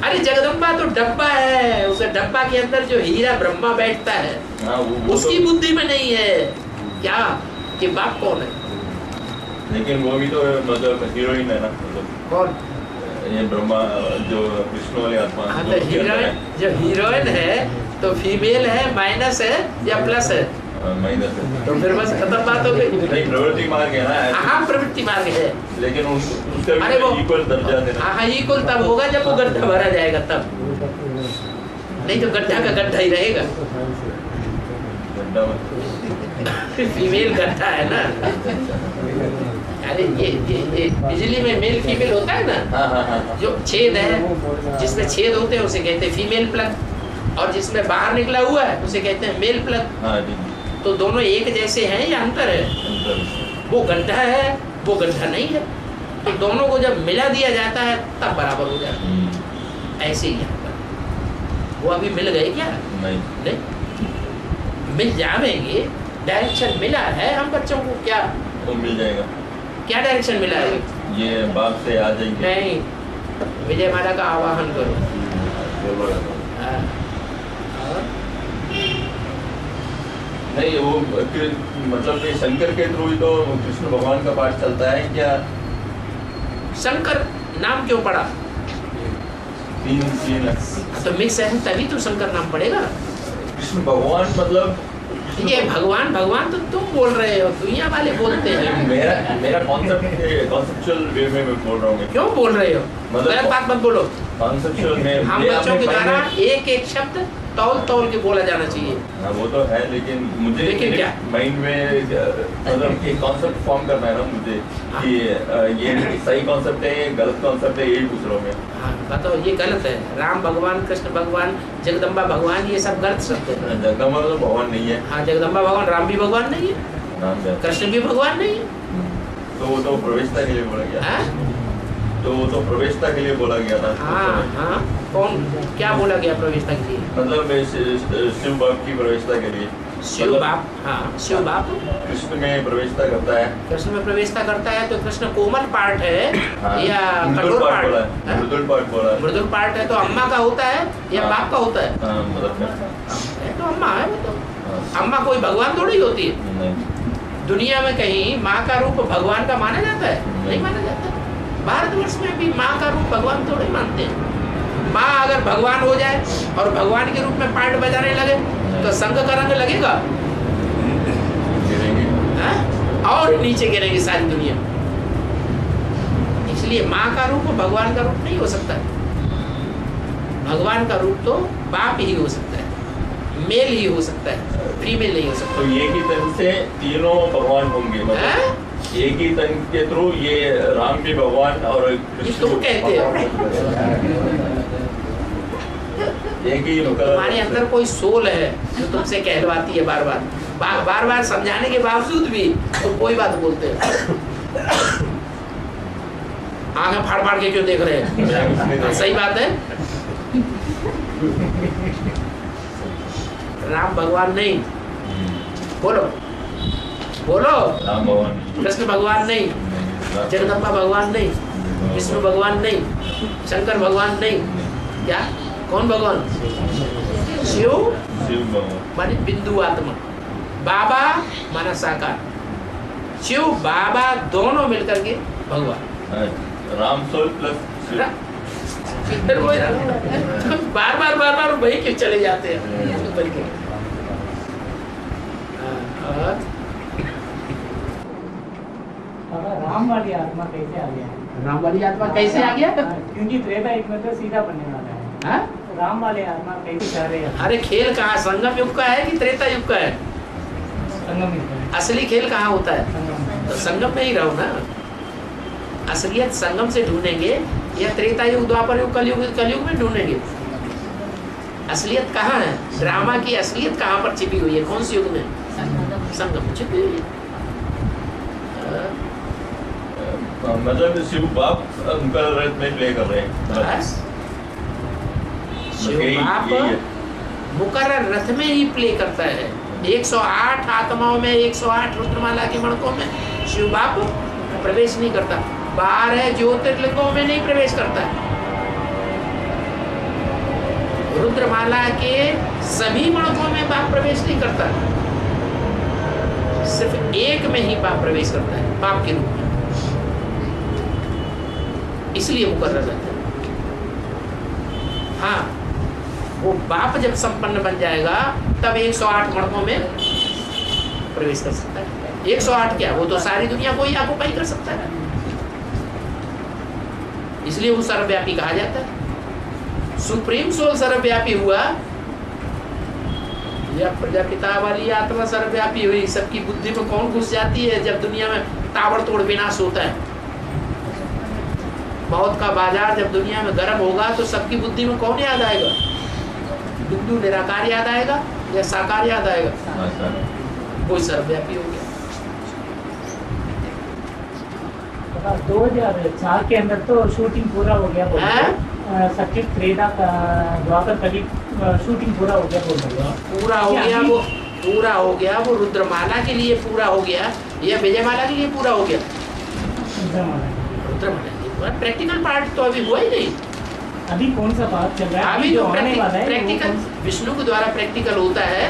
अरे जगदम्बा तो डब्बा है, उस डब्बा के अंदर जो हीरा ब्रह्मा बैठता है, हाँ, वो उसकी तो, बुद्धि में नहीं है क्या कि बाप कौन है? लेकिन वो भी तो मतलब हीरोइन है ना, मतलब कौन? ये ब्रह्मा जो कृष्ण वाली आत्मा। हाँ तो हीरोइन, जो हीरोइन है तो फीमेल है, माइनस है या प्लस है? माइनस है। तो फिर बस खत्म बात हो गई। नहीं प्रवृत्ति मार्ग है ना। हाँ प्रवृत्ति मार्ग है, लेकिन उसका अरे वो भी इक्वल दर्जा देना। हाँ इक्वल तब होगा जब वो गड्ढा भरा जाएगा तब, नहीं तो गड्ढा का गड्ढा ही रहेगा। फीमेल गड्ढा है ना। अरे ये बिजली में मेल फीमेल होता है ना, हाँ। जो छेद है, जिसमें छेद होते हैं उसे कहते हैं फीमेल प्लग, और जिसमें बाहर निकला हुआ है उसे कहते हैं मेल प्लग। हाँ जी। तो दोनों एक जैसे हैं या अंतर है? वो गड्ढा है, वो गड्ढा नहीं है, तो दोनों को जब मिला दिया जाता है तब बराबर हो जाता है। ऐसे ही यहाँ पर वो अभी मिल गए क्या? नहीं मिल जाएंगे, डायरेक्शन मिला है हम बच्चों को। क्या वो मिल जाएगा? क्या डायरेक्शन मिला है? ये बाप से आ जाएंगे। नहीं, विजय माला का आवाहन करो। हाँ। नहीं वो मतलब ये शंकर के थ्रू ही तो कृष्ण भगवान का पाठ चलता है क्या? शंकर नाम क्यों पड़ा? तीन तो मिक्स है तभी तो शंकर नाम पड़ेगा। कृष्ण भगवान मतलब ये भगवान भगवान तो तुम बोल रहे हो, दुनिया वाले बोलते हैं। मेरा कॉन्सेप्चुअल वे में मैं बोल रहा हूँ। क्यों बोल रहे हो? गलत बात मत बोलो। कॉन्सेप्चुअल में हम बच्चों के द्वारा एक एक शब्द तौल के बोला जाना चाहिए। हाँ वो तो है, लेकिन मुझे क्या माइंड में मतलब एक कॉन्सेप्ट फॉर्म करना है ना मुझे कि ये सही कॉन्सेप्ट है, गलत कॉन्सेप्ट है, यही पूछ रहा हूँ मैं। हाँ बताओ, ये गलत है। राम भगवान, कृष्ण भगवान, जगदम्बा भगवान, ये सब गलत शब्द है। जगदम्बा तो भगवान नहीं है। हाँ जगदम्बा भगवान, राम भी भगवान नहीं है, कृष्ण भी भगवान नहीं है। तो वो तो प्रवेशता के लिए बोला गया। हाँ? तो वो तो प्रवेशता के लिए बोला गया था। हाँ कौन क्या बोला गया प्रवेशता के लिए? मतलब शिव बाप की प्रवेशता के लिए। शिव बाप, हाँ शिव बाप कृष्ण में प्रवेशता करता है। कृष्ण में प्रवेशता करता है तो कृष्ण कोमल पार्ट है या मृदुल कठोर पार्ट बोला है? पार्ट? मृदुल पार्ट बोला है। मृदुल पार्ट है तो अम्मा का होता है या बाप का होता है? मतलब है तो अम्मा है वो तो। अम्मा कोई भगवान थोड़ी होती है। नहीं दुनिया में कहीं माँ का रूप भगवान का माना जाता है? नहीं माना जाता। भारतवर्ष में भी माँ का रूप भगवान थोड़े मानते हैं। माँ अगर भगवान हो जाए और भगवान के रूप में पार्ट बजाने लगे तो संघ का रंग लगेगा, और नीचे गिरेंगे सारी दुनिया। इसलिए माँ का रूप भगवान का रूप नहीं हो सकता। भगवान का रूप तो बाप ही हो सकता है, मेल ही हो सकता है, फीमेल नहीं हो सकता। तो एक ही तन से तीनों भगवान होंगे, मतलब एक ही तन के थ्रू ये राम भी भगवान और कृष्ण तुम कहते हो एक ही तुम्हारे अंदर कोई सोल है जो तुमसे कहलवाती है बार बार समझाने के बावजूद भी तुम कोई बात बोलते हो। आंखें फाड़ फाड़ के क्यों देख रहे हैं? सही बात है। राम भगवान नहीं, बोलो बोलो। राम भगवान, कृष्ण भगवान नहीं, जगदम्बा भगवान नहीं, विष्णु भगवान नहीं, शंकर भगवान नहीं, क्या कौन भगवान? शिव भगवान माने बिंदु आत्मा, बाबा माना साकार, शिव बाबा दोनों मिलकर के भगवान। राम सोल प्लस बार बार वही क्यों चले जाते हैं? राम वाली आत्मा कैसे आ गया? राम वाली आत्मा कैसे आ गया? क्योंकि त्रेता युग में तो सीधा बनने वाला है। हाँ? राम वाले आत्मा कैसे जा रहे हैं? अरे खेल कहाँ, संगम युग का है कि त्रेता युग का है? संगम युग में। असली खेल कहाँ होता है? संगम में। तो संगम में ही रहो ना। असलियत संगम से ढूंढेंगे या त्रेता युग, द्वापर युग, कलयुग में ढूंढेंगे? असलियत कहाँ है? ड्रामा की असलियत कहाँ पर छिपी हुई है? कौन से युग में? संगम में छिपी हुई है। मतलब शिव बाप उनका रथ में प्ले कर रहे हैं। बस शिव बाप मुकर्रर रथ में ही प्ले करता है। 108 आत्माओं में, 108 रुद्रमाला के मणकों में शिव बाप प्रवेश नहीं करता। 12 ज्योतिर्लिंगों में नहीं प्रवेश करता। रुद्रमाला के सभी मणकों में बाप प्रवेश नहीं करता। सिर्फ एक में ही बाप प्रवेश करता है, बाप के रूप में। इसलिए मुकर्रर रहता है। हाँ, वो बाप जब संपन्न बन जाएगा तब 108 मणकों में प्रवेश कर सकता है। 108 क्या, वो तो सारी दुनिया को ही ऑक्युपाई कर सकता है। इसलिए वो सर्वव्यापी कहा जाता है। सुप्रीम सोल सर्वव्यापी हुआ या प्रजापिता वाली आत्मा सर्वव्यापी हुई। सबकी बुद्धि में कौन घुस जाती है जब दुनिया में ताबड़तोड़ विनाश होता है? मौत का बाजार जब दुनिया में गर्म होगा तो सबकी बुद्धि में कौन याद आएगा? बिंदु निराकार याद आएगा या साकार याद आएगा? कोई सर्वव्यापी हो गया। 2004 के अंदर तो शूटिंग पूरा हो गया। सचिव त्रेता का द्वापर कली शूटिंग पूरा हो गया। पूरा हो गया वो, पूरा हो गया वो। रुद्रमाला के लिए पूरा हो गया या विजयमाला के लिए पूरा हो गया? रुद्रमाला प्रैक्टिकल पार्ट तो अभी हुआ ही नहीं। अभी कौन सा पार्ट चल रहा है? अभी जो तो आने वाला है प्रैक्टिकल विष्णु के द्वारा प्रैक्टिकल होता है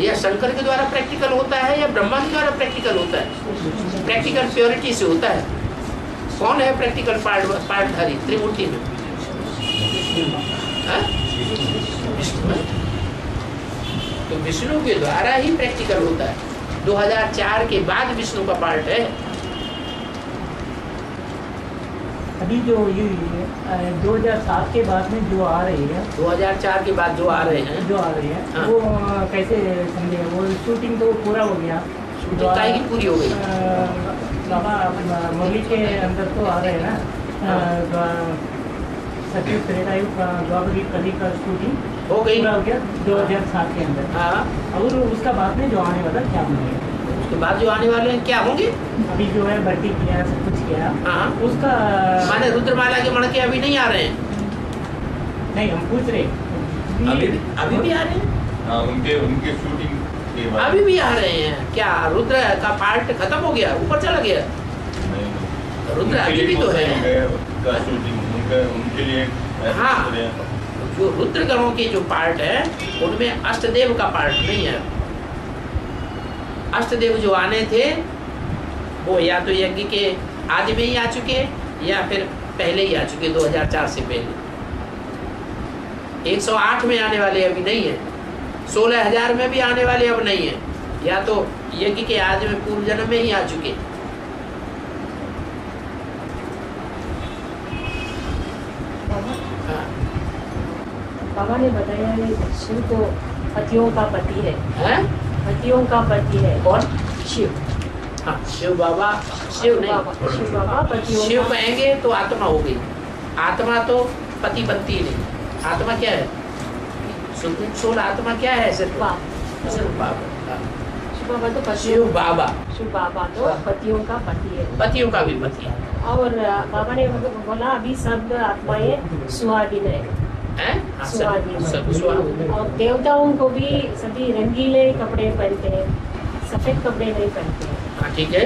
या शंकर के द्वारा प्रैक्टिकल होता है या ब्रह्मा के द्वारा प्रैक्टिकल होता है? प्रैक्टिकल प्योरिटी से होता है। कौन है प्रैक्टिकल पार्टधारी त्रिमूर्ति में? विष्णु। तो विष्णु के द्वारा ही प्रैक्टिकल होता है। 2004 के बाद विष्णु का पार्ट है। अभी जो ये 2007 के बाद में जो आ रही है, 2004 के बाद जो आ रहे हैं, हाँ। वो कैसे समझे? वो शूटिंग तो पूरा हो गया। शूटिंग काहे की पूरी हो गई? बाबा मुरली के अंदर तो आ रहे हैं ना। सचिव त्रेता युग द्वापर कली का शूटिंग हो गई, पूरा हो गया 2007 के अंदर। हाँ। और उसका बाद में जो आने वाला क्या बनेगा? उसके बाद जो आने वाले हैं क्या होंगे? अभी जो है भर्ती किया, सब कुछ किया। हाँ। उसका माने रुद्रमाला के मणके अभी नहीं आ रहे हैं? नहीं, हम पूछ रहे अभी भी आ रहे हैं। हाँ, उनके शूटिंग के बाद अभी भी आ रहे हैं। क्या रुद्र का पार्ट खत्म हो गया, ऊपर चला गया? रुद्र अभी भी तो है। उनके लिए हाँ, जो रुद्र गणों के जो पार्ट है उनमें अष्टदेव का पार्ट नहीं है। अष्टदेव जो आने थे वो या तो यज्ञ के आदि में ही आ चुके या फिर पहले ही आ चुके 2004 से पहले। 108 में आने वाले अभी नहीं है, 16,000 में भी आने वाले अब नहीं है, या तो यज्ञ के आदि में पूर्व जन्म में ही आ चुके। हाँ। बाबा ने बताया ये शिव तो पतियों का पति है, हैं? पतियों का पति है। कौन? शिव। हाँ, शिव बाबा, शिव नहीं, शिव बाबा पतियों शिव का। कहेंगे तो आत्मा हो गई। आत्मा तो पति बनती नहीं। आत्मा क्या है? सोल आत्मा क्या है? सिर्फ बाप। सिर्फ बाबा। हाँ। शिव बाबा तो पतियों, शिव बाबा शिव बाबा तो पतियों का पति है। पतियों का भी पति है। और बाबा ने बोला अभी सब आत्माएं सुहागिन है, हैं? हाँ, सुहागिन। सब सुहागिन। और देवताओं को भी सभी रंगीले कपड़े पहनते हैं, सफेद कपड़े नहीं पहनते हैं। हाँ, ठीक है।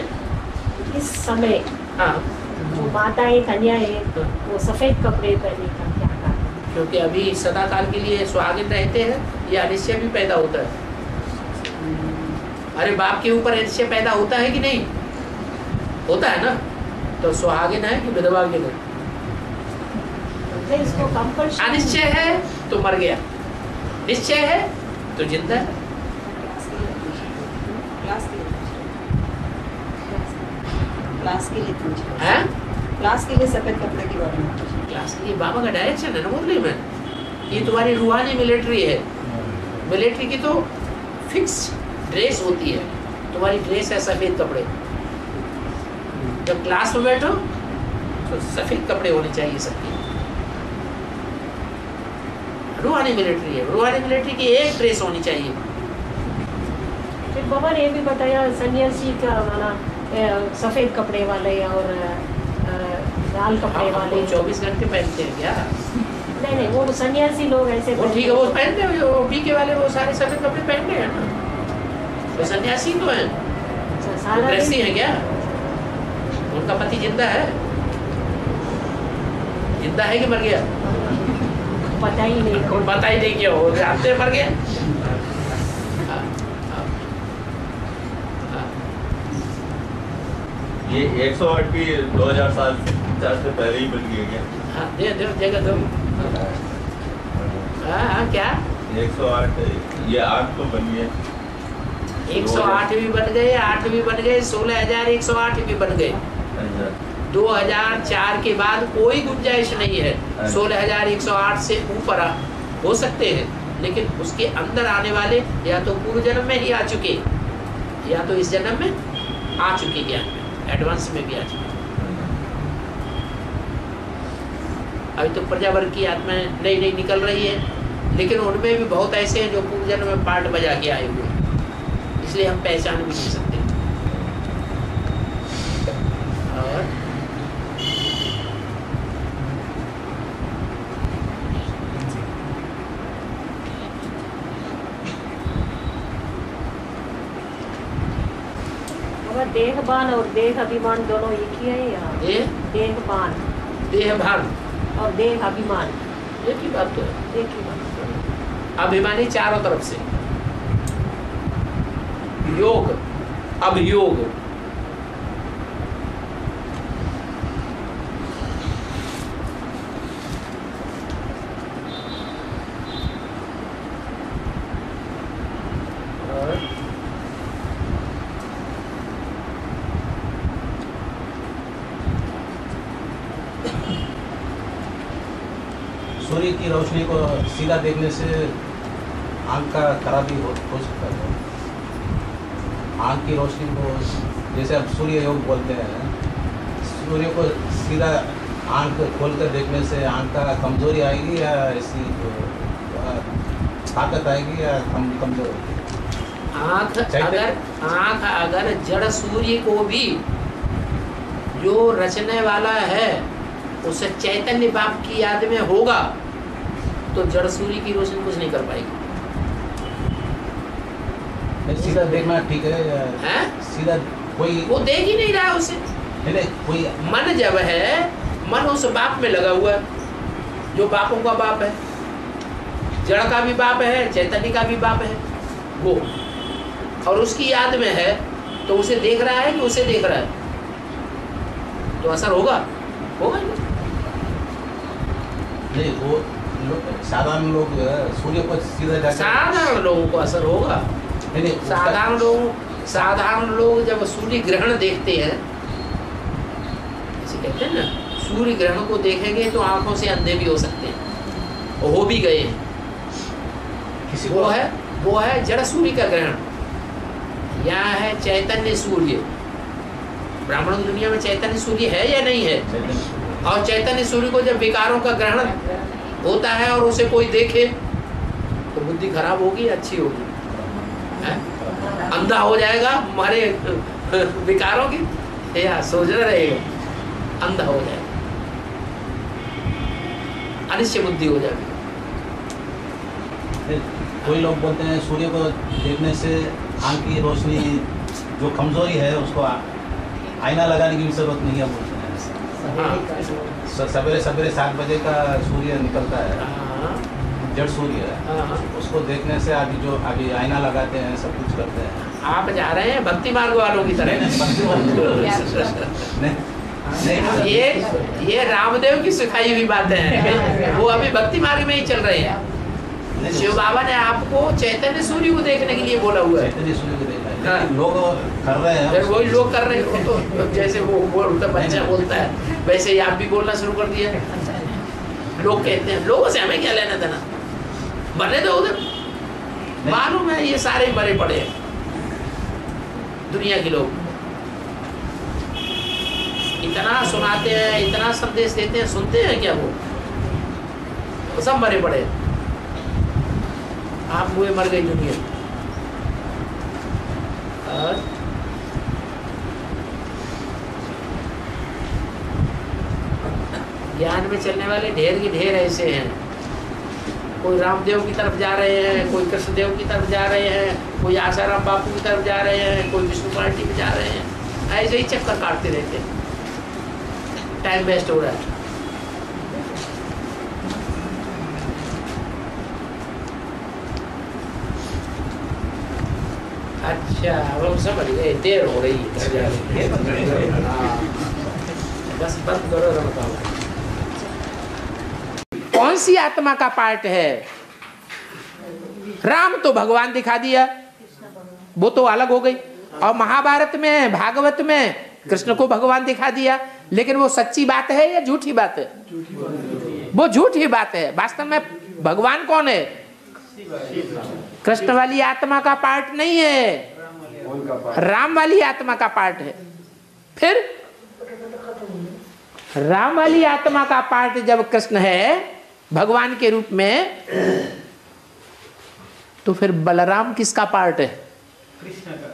इस समय हाँ, जो माताएं कन्याएं वो सफेद कपड़े पहनने का क्या कारण? क्योंकि अभी सदा काल के लिए सुहागिन रहते हैं, या अनिश्चय भी पैदा होता है। अरे बाप के ऊपर अनिश्चय पैदा होता है कि नहीं होता है ना? तो सुहागिन है कि विधवा के नहीं? इसको कंपल्शन। अनिश्चय है तो मर गया, निश्चय है तो जिंदा है। क्लास के लिए हैं? क्लास के लिए सफेद कपड़े की बात है। क्लास ये बाबा का डायरेक्शन है ना मुरली में। ये तुम्हारी रूहानी मिलिट्री है। मिलिट्री की तो फिक्स ड्रेस होती है, तुम्हारी ड्रेस है सफेद कपड़े। जब क्लास में बैठो तो सफेद कपड़े होने चाहिए सबके। रूहानी मिलिट्री है, रूहानी मिलिट्री की एक ड्रेस होनी चाहिए। फिर बाबा ने ये भी बताया सन्यासी का वाला सफेद कपड़े वाले और लाल कपड़े वाले 24 घंटे पहनते हैं क्या? नहीं, वो सन्यासी लोग ऐसे वो ठीक है, वो पहनते हैं। वो पीके वाले वो सारे सफेद कपड़े पहनते हैं ना, तो सन्यासी तो है। सारा गृहस्थी है क्या? उनका पति जिंदा है? जिंदा है कि मर गया? पता ही नहीं। पता ही नहीं क्यों, जानते मर गया। ये 108 भी 2004 से पहले ही बन गई क्या? हाँ, दे जगह दो। हाँ, क्या 108 ये 8 तो बनी है। 108 भी बन गए, 8 भी बन गए, 16,108 भी बन गए। 2004 के बाद कोई गुंजाइश नहीं है 16,108 से ऊपर हो सकते हैं, लेकिन उसके अंदर आने वाले या तो पूर्व जन्म में ही आ चुके, या तो इस जन्म में आ चुके, ज्ञान में एडवांस में भी आ चुके। अभी तो प्रजावर्ग की आत्माएं नई नई निकल रही है, लेकिन उनमें भी बहुत ऐसे हैं जो पूर्व जन्म में पार्ट बजा के आए हुए, इसलिए हम पहचान भी नहीं सकते। और देहभान और देह अभिमान दोनों एक ही है यहाँ? देहभान, देहभान और देह अभिमान एक ही बात तो है। एक ही बात। अभिमानी चारों तरफ से, योग अभियोग, सूर्य की रोशनी को सीधा देखने से आँख का खराबी हो सकता है। आँख की रोशनी को, जैसे अब सूर्य योग बोलते हैं, सूर्य को सीधा आँख खोलकर देखने से आँख का कमजोरी आएगी या ऐसी ताकत आएगी या कमजोर होगी? आँख अगर जड़ सूर्य को भी जो रचने वाला है उसे चैतन्य बाप की याद में होगा तो जड़ सूर्य की रोशनी कुछ नहीं कर पाएगी। सीधा देखना ठीक है? सीधा कोई वो देख ही नहीं रहा है उसे। नहीं, कोई मन जब है, मन उस बाप में लगा हुआ है जो बापों का बाप है, जड़ का भी बाप है, चैतन्य का भी बाप है वो, और उसकी याद में है तो उसे देख रहा है कि उसे देख रहा है? तो असर होगा ही नहीं। वो साधारण लोग सूर्य को सीधा जाकर साधारण लोगों को असर होगा। नहीं साधारण लोग जब सूर्य ग्रहण देखते हैं, ऐसे कहते हैं ना, सूर्य ग्रहण को देखेंगे तो आंखों से अंधे भी हो सकते हैं, और हो भी गए। वो है जड़ सूर्य का ग्रहण। यहाँ है चैतन्य सूर्य। ब्राह्मणों की दुनिया में चैतन्य सूर्य है या नहीं है? और चैतन्य सूर्य को जब विकारों का ग्रहण होता है और उसे कोई देखे तो बुद्धि खराब होगी, अच्छी होगी? अंधा हो जाएगा हमारे विकारों की, या सोच रहेगा, अंधा हो जाएगा, अनिश्चय बुद्धि हो जाएगी। कोई लोग बोलते हैं सूर्य को देखने से आंख की रोशनी जो कमजोरी है उसको आईना लगाने की भी जरूरत नहीं है बोलते हैं। सवेरे 7 बजे का सूर्य निकलता है, जड़ सूर्य है, उसको देखने से अभी आईना लगाते हैं, सब कुछ करते हैं। आप जा रहे हैं भक्ति मार्ग वालों की तरह। ये रामदेव की सिखाई हुई बातें हैं, वो अभी भक्ति मार्ग में ही चल रहे हैं। शिव बाबा ने आपको चैतन्य सूर्य को देखने के लिए बोला हुआ है। चैतन्य सूर्य को देखना है, लोग कर रहे हैं, फिर वही लोग कर रहे हैं। तो जैसे वो बच्चा बोलता है वैसे ही आप भी बोलना शुरू कर दिया। लोग कहते हैं, लोगों से हमें क्या लेना देना, मरने दो उधर। मालूम है ये सारे मरे पड़े हैं दुनिया के लोग। इतना सुनाते हैं, इतना संदेश देते हैं, सुनते हैं क्या वो सब मरे पड़े। आप मुझे मर गई दुनिया। और ज्ञान में चलने वाले ढेर के ढेर ऐसे हैं। कोई रामदेव की तरफ जा रहे हैं, कोई कृष्णदेव की तरफ जा रहे हैं, कोई आसाराम बापू की तरफ जा रहे हैं, कोई विष्णु पार्टी में जा रहे हैं। ऐसे ही चक्कर काटते रहते हैं, टाइम वेस्ट हो रहा है। अच्छा, अब हम समझ गए, देर हो रही है। बस बंद करो, बताओ कौन सी आत्मा का पार्ट है? राम तो भगवान दिखा दिया, वो तो अलग हो गई। और महाभारत में, भागवत में कृष्ण को भगवान दिखा दिया, लेकिन वो सच्ची बात है या झूठी बात है? वो झूठी बात है। वास्तव में भगवान कौन है? कृष्ण वाली आत्मा का पार्ट नहीं है, राम वाली आत्मा का पार्ट है। फिर राम वाली आत्मा का पार्ट जब कृष्ण है भगवान के रूप में, तो फिर बलराम किसका पार्ट है? कृष्ण का।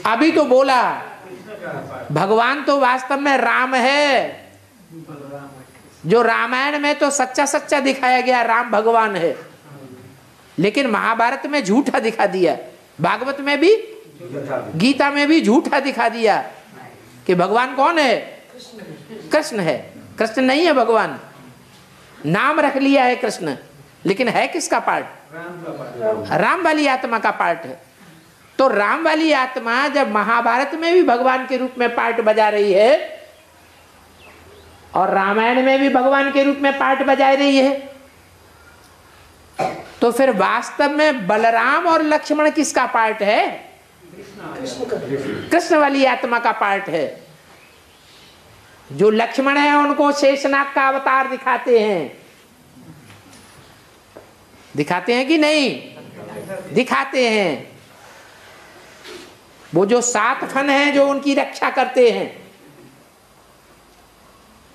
अभी तो बोला भगवान तो वास्तव में राम है। जो रामायण में तो सच्चा सच्चा दिखाया गया राम भगवान है, लेकिन महाभारत में झूठा दिखा दिया, भागवत में भी, गीता में भी झूठा दिखा दिया कि भगवान कौन है? कृष्ण है। कृष्ण नहीं है भगवान, नाम रख लिया है कृष्ण, लेकिन है किसका पार्ट? राम वाली आत्मा का पार्ट है। तो राम वाली आत्मा जब महाभारत में भी भगवान के रूप में पार्ट बजा रही है और रामायण में भी भगवान के रूप में पार्ट बजा रही है, तो फिर वास्तव में बलराम और लक्ष्मण किसका पार्ट है? कृष्ण वाली आत्मा का पार्ट है। जो लक्ष्मण है उनको शेषनाग का अवतार दिखाते हैं, दिखाते हैं कि नहीं? दिखाते हैं। वो जो 7 फन हैं जो उनकी रक्षा करते हैं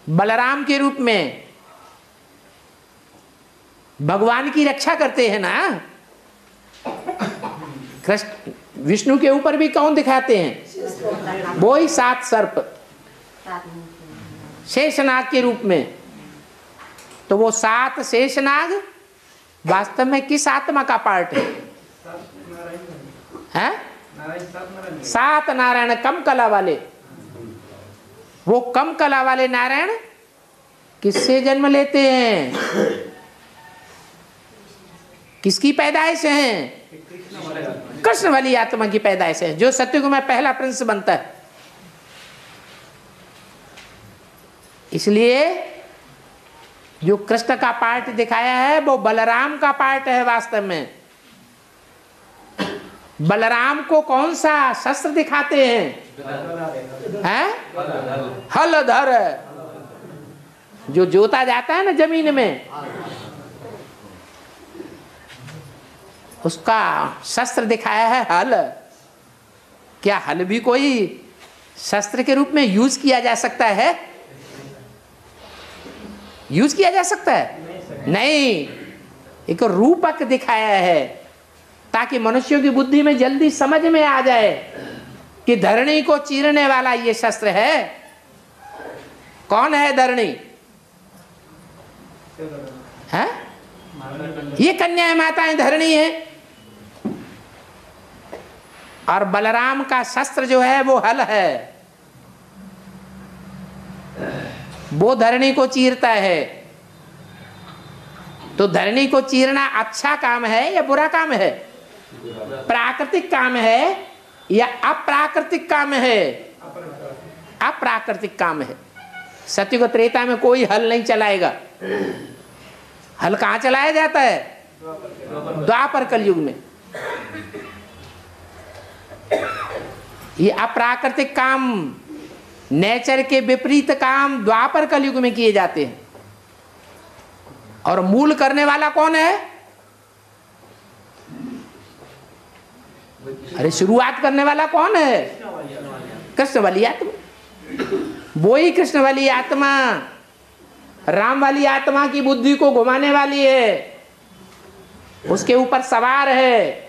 बलराम के रूप में, भगवान की रक्षा करते हैं ना। कृष्ण विष्णु के ऊपर भी कौन दिखाते हैं? वो ही 7 सर्प शेषनाग के रूप में। तो वो 7 शेषनाग वास्तव में किस आत्मा का पार्ट है? 7 नारायण कम कला वाले। वो कम कला वाले नारायण किससे जन्म लेते हैं? किसकी पैदाइश है? कृष्ण वाली आत्मा की पैदाइश है, जो सत्युग में पहला प्रिंस बनता है। इसलिए जो कृष्ण का पार्ट दिखाया है वो बलराम का पार्ट है। वास्तव में बलराम को कौन सा शस्त्र दिखाते हैं? हलधर, जो जोता जाता है ना जमीन में, उसका शस्त्र दिखाया है हल। क्या हल भी कोई शस्त्र के रूप में यूज किया जा सकता है? यूज किया जा सकता है? नहीं, एक रूपक दिखाया है ताकि मनुष्यों की बुद्धि में जल्दी समझ में आ जाए कि धरणी को चीरने वाला ये शस्त्र है। कौन है धरणी? है ये कन्या माताएं धरणी है। और बलराम का शस्त्र जो है वो हल है, वो धरणी को चीरता है। तो धरणी को चीरना अच्छा काम है या बुरा काम है? प्राकृतिक काम है या अप्राकृतिक काम है? अप्राकृतिक काम है। सत्युग त्रेता में कोई हल नहीं चलाएगा। हल कहां चलाया जाता है? द्वापर कलयुग में। ये अप्राकृतिक काम, नेचर के विपरीत काम द्वापर कलयुग में किए जाते हैं। और मूल करने वाला कौन है? अरे शुरुआत करने वाला कौन है? कृष्ण वाली आत्मा। वो ही कृष्ण वाली आत्मा राम वाली आत्मा की बुद्धि को घुमाने वाली है, उसके ऊपर सवार है।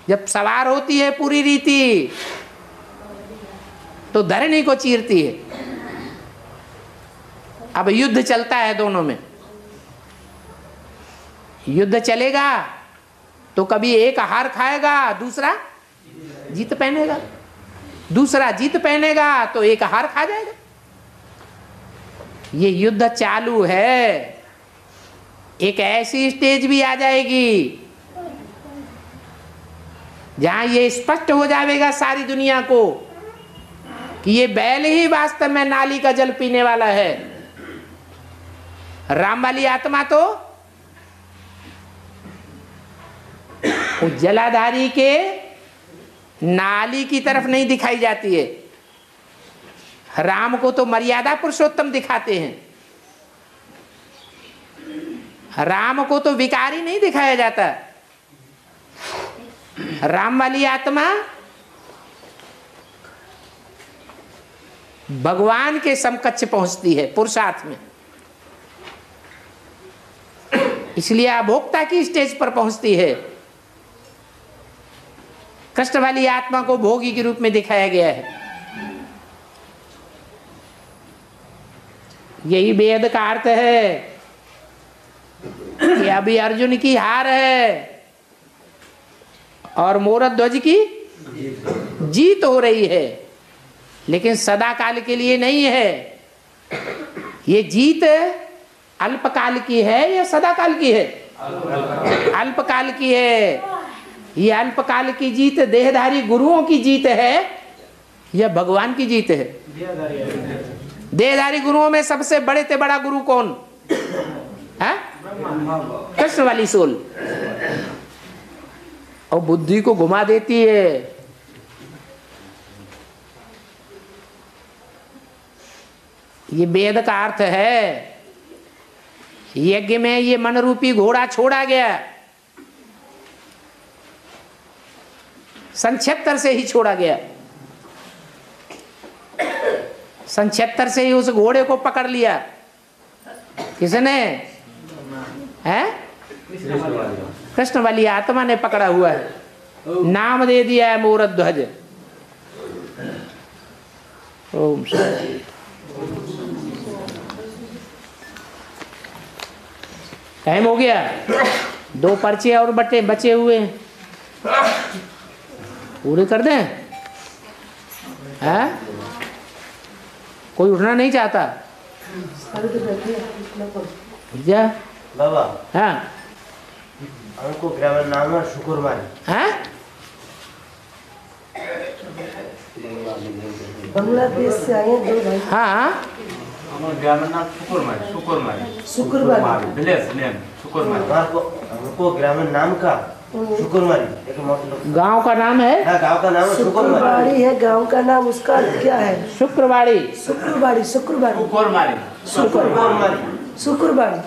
जब सवार होती है पूरी रीति तो धरणी को चीरती है। अब युद्ध चलता है दोनों में। युद्ध चलेगा तो कभी एक हार खाएगा, दूसरा जीत पहनेगा। दूसरा जीत पहनेगा तो एक हार खा जाएगा। ये युद्ध चालू है। एक ऐसी स्टेज भी आ जाएगी जहां ये स्पष्ट हो जाएगा सारी दुनिया को कि ये बैल ही वास्तव में नाली का जल पीने वाला है। राम वाली आत्मा तो उस जलाधारी के नाली की तरफ नहीं दिखाई जाती है। राम को तो मर्यादा पुरुषोत्तम दिखाते हैं। राम को तो विकारी नहीं दिखाया जाता। राम वाली आत्मा भगवान के समकक्ष पहुंचती है पुरुषार्थ में। इसलिए अभोक्ता की स्टेज पर पहुंचती है। कृष्ण वाली आत्मा को भोगी के रूप में दिखाया गया है। यही वेद का अर्थ है कि अभी अर्जुन की हार है और मोरध्वज की जीत हो रही है, लेकिन सदा काल के लिए नहीं है। ये जीत अल्पकाल की है या सदा काल की है? अल्पकाल की है। ये अल्पकाल की जीत देहधारी गुरुओं की जीत है या भगवान की जीत है? देहधारी गुरुओं में सबसे बड़े से बड़ा गुरु कौन है? कृष्ण वाली सोल। और बुद्धि को घुमा देती है। ये वेद का अर्थ है। यज्ञ में ये मन रूपी घोड़ा छोड़ा गया, सन 76 से ही छोड़ा गया। सन 76 से ही उस घोड़े को पकड़ लिया। किसने? है कृष्ण वाली आत्मा ने पकड़ा हुआ है। नाम दे दिया है मोरध्वज। ओम शांति। टाइम हो गया। 2 पर्चे और बचे हुए हैं, पूरे कर दें। है कोई उठना नहीं चाहता? जा बाबा हाँ हमको ग्रामीण नाम है शुक्रमारी। हैं? बांग्लादेश से आए हैं 2 भाई। हाँ हमारा ग्रामीण नाम शुक्रमारी। शुक्रवारी विलेज नेम शुक्रमारी। हमको ग्रामीण नाम का शुक्रमारी एक मतलब गांव का नाम है। हाँ, गांव का नाम है शुक्रमारी। शुक्रवारी है गांव का नाम, उसका अर्थ क्या है? शुक्रवाड़ी। शुक्रवारी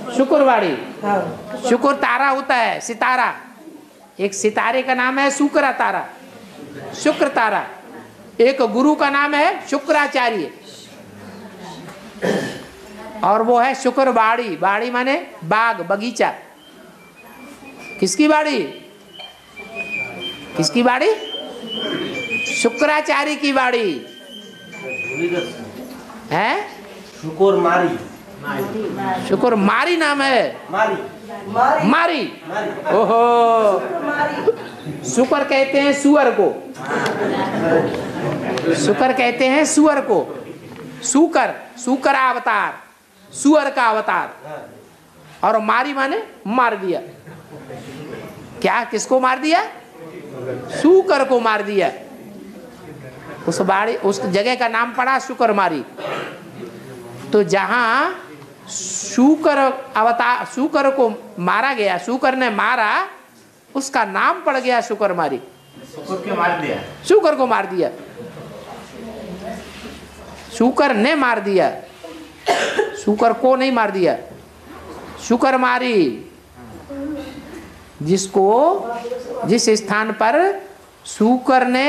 शुक्रवाड़ी। हाँ। शुक्र तारा होता है, सितारा। एक सितारे का नाम है शुक्र तारा, शुक्र तारा। एक गुरु का नाम है शुक्राचार्य और वो है शुक्रवाड़ी। बाड़ी माने बाग, बगीचा। किसकी बाड़ी? किसकी बाड़ी? शुक्राचार्य की बाड़ी है। शुक्रमारी। शुक्रमारी नाम है। मारी। ओहो, शुक्र कहते हैं सुअर को, शुक्र कहते हैं सुअर को। शुक्र अवतार, सुअर का अवतार। और मारी माने मार दिया। क्या? किसको मार दिया? शुक्र को मार दिया। उस बाड़ी, उस जगह का नाम पड़ा शुक्रमारी। तो जहां शुक्र अवतार, शुक्र को मारा गया, शुक्र ने मारा, उसका नाम पड़ गया शुक्रमारी। शुक्र को मार दिया। शुक्र को मार दिया, शुक्र ने मार दिया, शुक्र को नहीं मार दिया। शुक्रमारी, जिसको, जिस स्थान पर शुक्र ने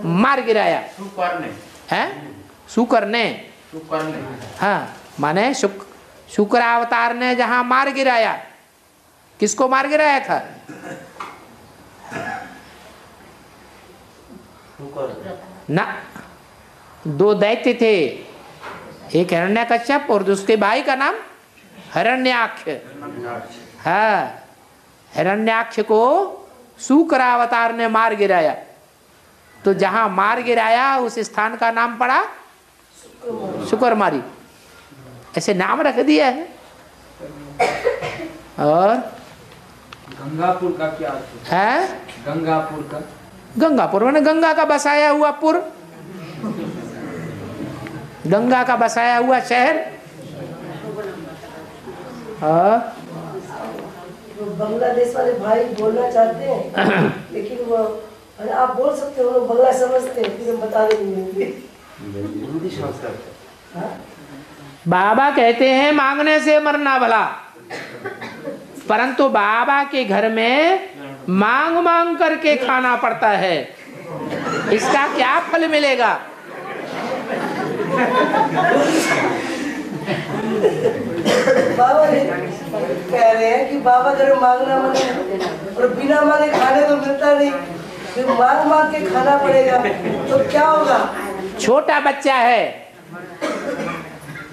मार गिराया। शुक्र ने हाँ माने शुक्र अवतार ने जहां मार गिराया। किसको मार गिराया था? ना, 2 दैत्य थे, एक हिरण्यकश्यप और उसके भाई का नाम हिरण्याक्ष। हाँ, हिरण्याक्ष को शुक्र अवतार ने मार गिराया। तो जहां मार गिराया उस स्थान का नाम पड़ा शुक्रमारी। ऐसे नाम रख दिया है। और गंगापुर का क्या है? गंगापुर का, गंगापुर मैंने गंगा का बसाया हुआ पुर, गंगा का बसाया हुआ शहर। बांग्लादेश वाले भाई बोलना चाहते हैं लेकिन वो, आप बोल सकते हो, लोग बांग्ला समझते हैं, फिर हम बता देंगे। हिंदी समझते हैं। बाबा कहते हैं मांगने से मरना भला, परंतु बाबा के घर में मांग मांग करके खाना पड़ता है। इसका क्या फल मिलेगा? बाबा कह रहे हैं कि बाबा घर मांगना मना, और बिना मांगे खाने तो मिलता नहीं, फिर मांग मांग के खाना पड़ेगा, तो क्या होगा? छोटा बच्चा है,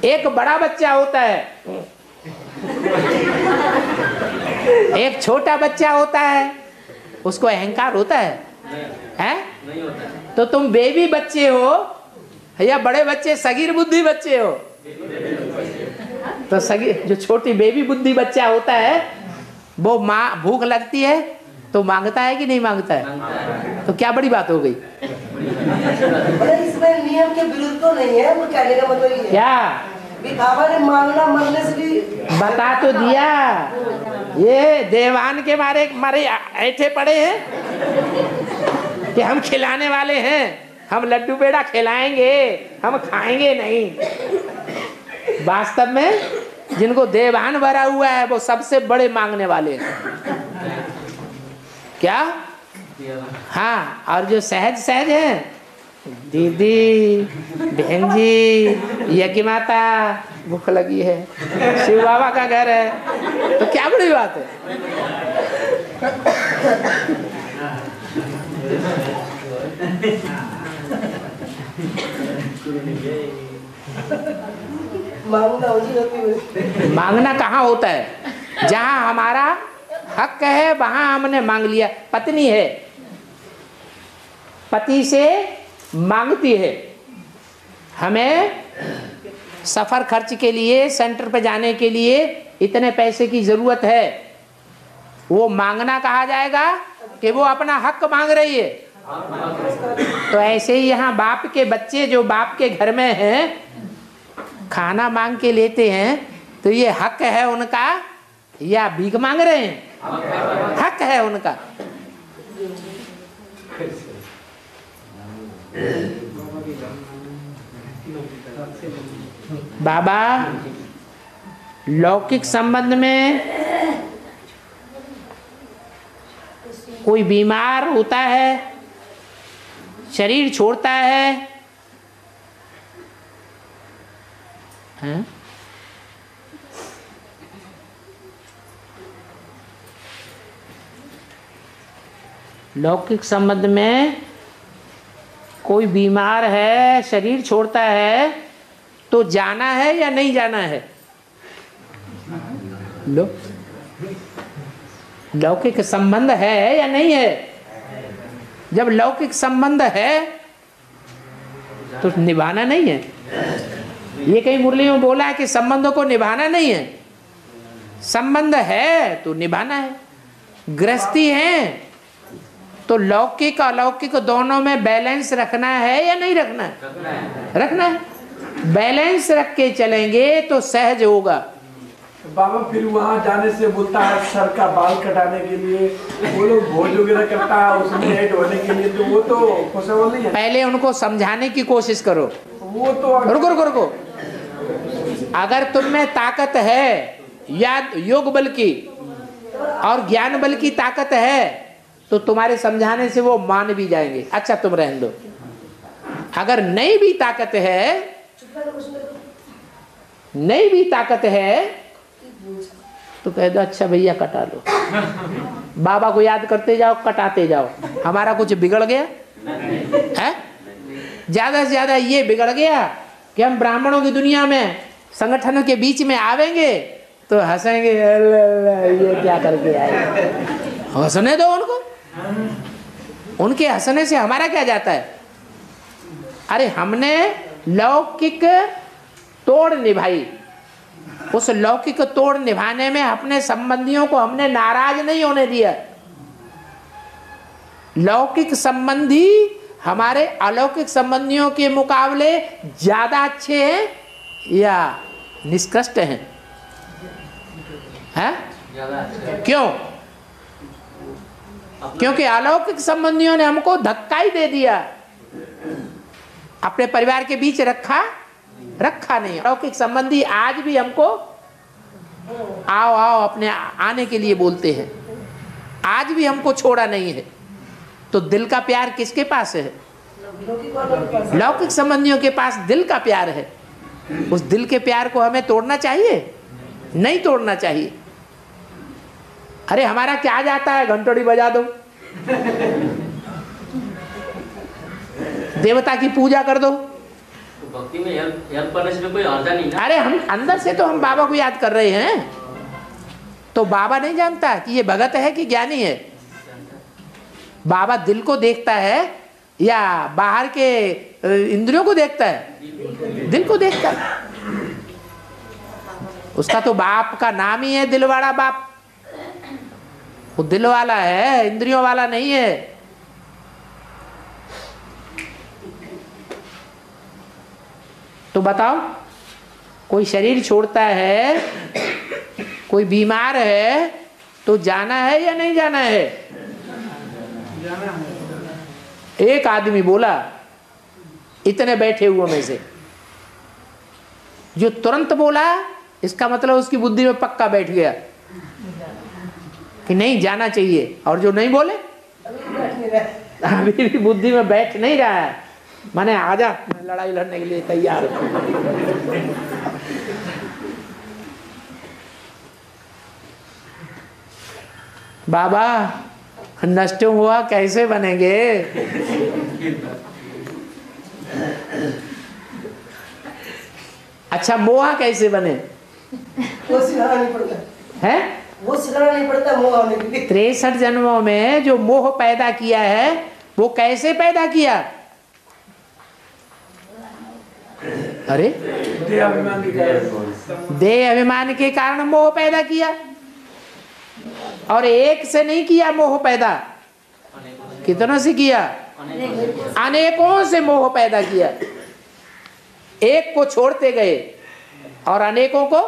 एक बड़ा बच्चा होता है, एक छोटा बच्चा होता है, उसको अहंकार होता है? नहीं होता है। तो तुम बेबी बच्चे हो या बड़े बच्चे, सगीर बुद्धि बच्चे हो? तो सगीर, जो छोटी बेबी बुद्धि बच्चा होता है, वो माँ भूख लगती है तो मांगता है कि नहीं मांगता है? तो क्या बड़ी बात हो गई? इसमें नियम के विरुद्ध तो नहीं है, वो कहने का मतलब ये क्या? बाबा ने मांगना मरने से भी बता तो दिया। ये देवान के मारे ऐठे पड़े हैं कि हम खिलाने वाले हैं, हम लड्डू पेड़ा खिलाएंगे, हम खाएंगे नहीं। वास्तव में जिनको देवान भरा हुआ है वो सबसे बड़े मांगने वाले हैं। क्या? हाँ, और जो सहज सहज हैं, दीदी, बहन जी, यज्ञ माता, भूख लगी है, शिव बाबा का घर है, तो क्या बड़ी बात है? मांगना कहाँ होता है? जहाँ हमारा हक है वहां हमने मांग लिया। पत्नी है, पति से मांगती है, हमें सफर खर्च के लिए, सेंटर पे जाने के लिए इतने पैसे की जरूरत है, वो मांगना कहा जाएगा कि वो अपना हक मांग रही है। तो ऐसे ही यहाँ बाप के बच्चे जो बाप के घर में हैं खाना मांग के लेते हैं, तो ये हक है उनका या भीख मांग रहे हैं? हक है उनका। बाबा लौकिक संबंध में कोई बीमार होता है, शरीर छोड़ता है, हैं? लौकिक संबंध में कोई बीमार है, शरीर छोड़ता है, तो जाना है या नहीं जाना है? लौकिक संबंध है या नहीं है? जब लौकिक संबंध है तो निभाना नहीं है। ये कई मुरली में बोला है कि संबंधों को निभाना नहीं है। संबंध है तो निभाना है। गृहस्थी है तो लौकिक अलौकिक दोनों में बैलेंस रखना है या नहीं रखना है? रखना है। बैलेंस रख के चलेंगे तो सहज होगा। बाबा फिर वहाँ जाने से बोलता है सर का बाल कटाने के लिए, वो लोग भोज वगैरह करता है उसमें ऐड होने के लिए, तो वो तो पॉसिबल नहीं है। पहले उनको समझाने की कोशिश करो। वो तो रुको। अगर तुम में ताकत है या योग बल की और ज्ञान बल की ताकत है तो तुम्हारे समझाने से वो मान भी जाएंगे। अच्छा तुम रहने दो। अगर नहीं भी ताकत है तो कह दो अच्छा भैया कटा लो। बाबा को याद करते जाओ, कटाते जाओ। हमारा कुछ बिगड़ गया है? ज्यादा से ज्यादा ये बिगड़ गया कि हम ब्राह्मणों की दुनिया में संगठनों के बीच में आवेंगे तो हंसेंगे, ये क्या करके आए। हंसने दो उनको। उनके हंसने से हमारा क्या जाता है? अरे हमने लौकिक तोड़ निभाई। उस लौकिक तोड़ निभाने में अपने संबंधियों को हमने नाराज नहीं होने दिया। लौकिक संबंधी हमारे अलौकिक संबंधियों के मुकाबले ज्यादा अच्छे हैं या निष्कृष्ट हैं? क्यों? क्योंकि अलौकिक संबंधियों ने हमको धक्का ही दे दिया। अपने परिवार के बीच रखा नहीं। अलौकिक संबंधी आज भी हमको आओ आओ अपने आने के लिए बोलते हैं। आज भी हमको छोड़ा नहीं है। तो दिल का प्यार किसके पास है? लौकिक संबंधियों के पास दिल का प्यार है। उस दिल के प्यार को हमें तोड़ना चाहिए? नहीं तोड़ना चाहिए। अरे हमारा क्या जाता है, घंटोड़ी बजा दो, देवता की पूजा कर दो। भक्ति में हेल्प करने से कोई हर्जा नहीं ना। अरे हम अंदर से तो हम बाबा को याद कर रहे हैं। तो बाबा नहीं जानता कि ये भगत है कि ज्ञानी है? बाबा दिल को देखता है या बाहर के इंद्रियों को देखता है? दिल को देखता है। उसका तो बाप का नाम ही है दिल वाला बाप। वो दिल वाला है, इंद्रियों वाला नहीं है। तो बताओ, कोई शरीर छोड़ता है, कोई बीमार है, तो जाना है या नहीं जाना है? एक आदमी बोला इतने बैठे हुए में से, जो तुरंत बोला इसका मतलब उसकी बुद्धि में पक्का बैठ गया कि नहीं जाना चाहिए, और जो नहीं बोले अभी भी बुद्धि में बैठ नहीं रहा है। माने आजा, मैं लड़ाई लड़ने के लिए तैयार हूं। बाबा नष्ट हुआ कैसे बनेंगे? अच्छा मोहा कैसे बने? वो सिखाना नहीं पड़ता है? वो सिखाना नहीं पड़ता मोह होने के लिए। 63 जन्मों में जो मोह पैदा किया है वो कैसे पैदा किया? अरे देह अभिमान के कारण मोह पैदा किया। और एक से नहीं किया मोह पैदा, कितना से किया? अनेकों से मोह पैदा किया। एक को छोड़ते गए और अनेकों को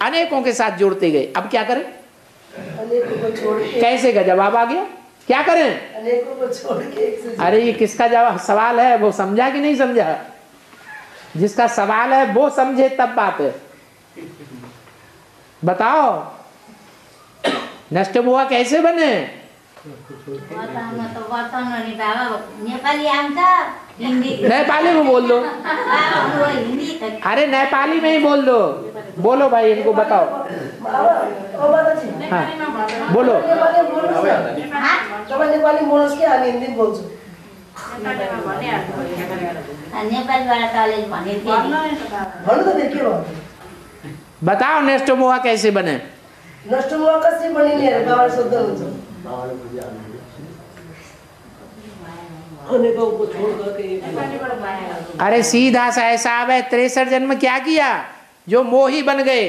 अनेकों के साथ जोड़ते गए। अब क्या करें? कैसे का जवाब आ गया? क्या करें? अनेकों को छोड़ के अरे ये किसका जवाब सवाल है, वो समझा कि नहीं समझा? जिसका सवाल है वो समझे तब बात है। बताओ नष्ट मोह कैसे बने? नेपाली में बोल दो। अरे नेपाली में ही बोल दो। बोलो भाई, इनको बताओ। हाँ बोलो। नेपाली बोल्नुस् कि हामी हिन्दी बोल्छौँ? भन्नु त के भयो? बताओ नष्ट मोह कैसे बने? नष्ट मोह कसरी बनिने अरे बाबाले सोध्नुहुन्छ। अरे सीधा सा हिसाब है, 63 जन्म क्या किया? जो मोही बन गए,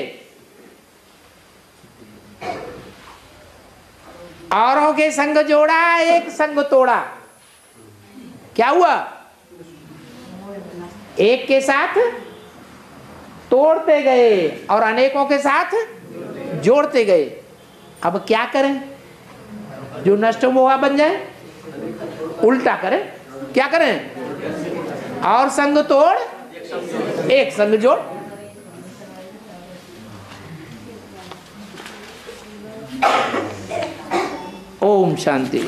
औरों के संग जोड़ा, एक संग तोड़ा। क्या हुआ? एक के साथ तोड़ते गए और अनेकों के साथ जोड़ते गए। अब क्या करें? जो नष्ट मोह बन जाए, उल्टा करें। क्या करें? और संग तोड़, एक संग जोड़। ओम शांति।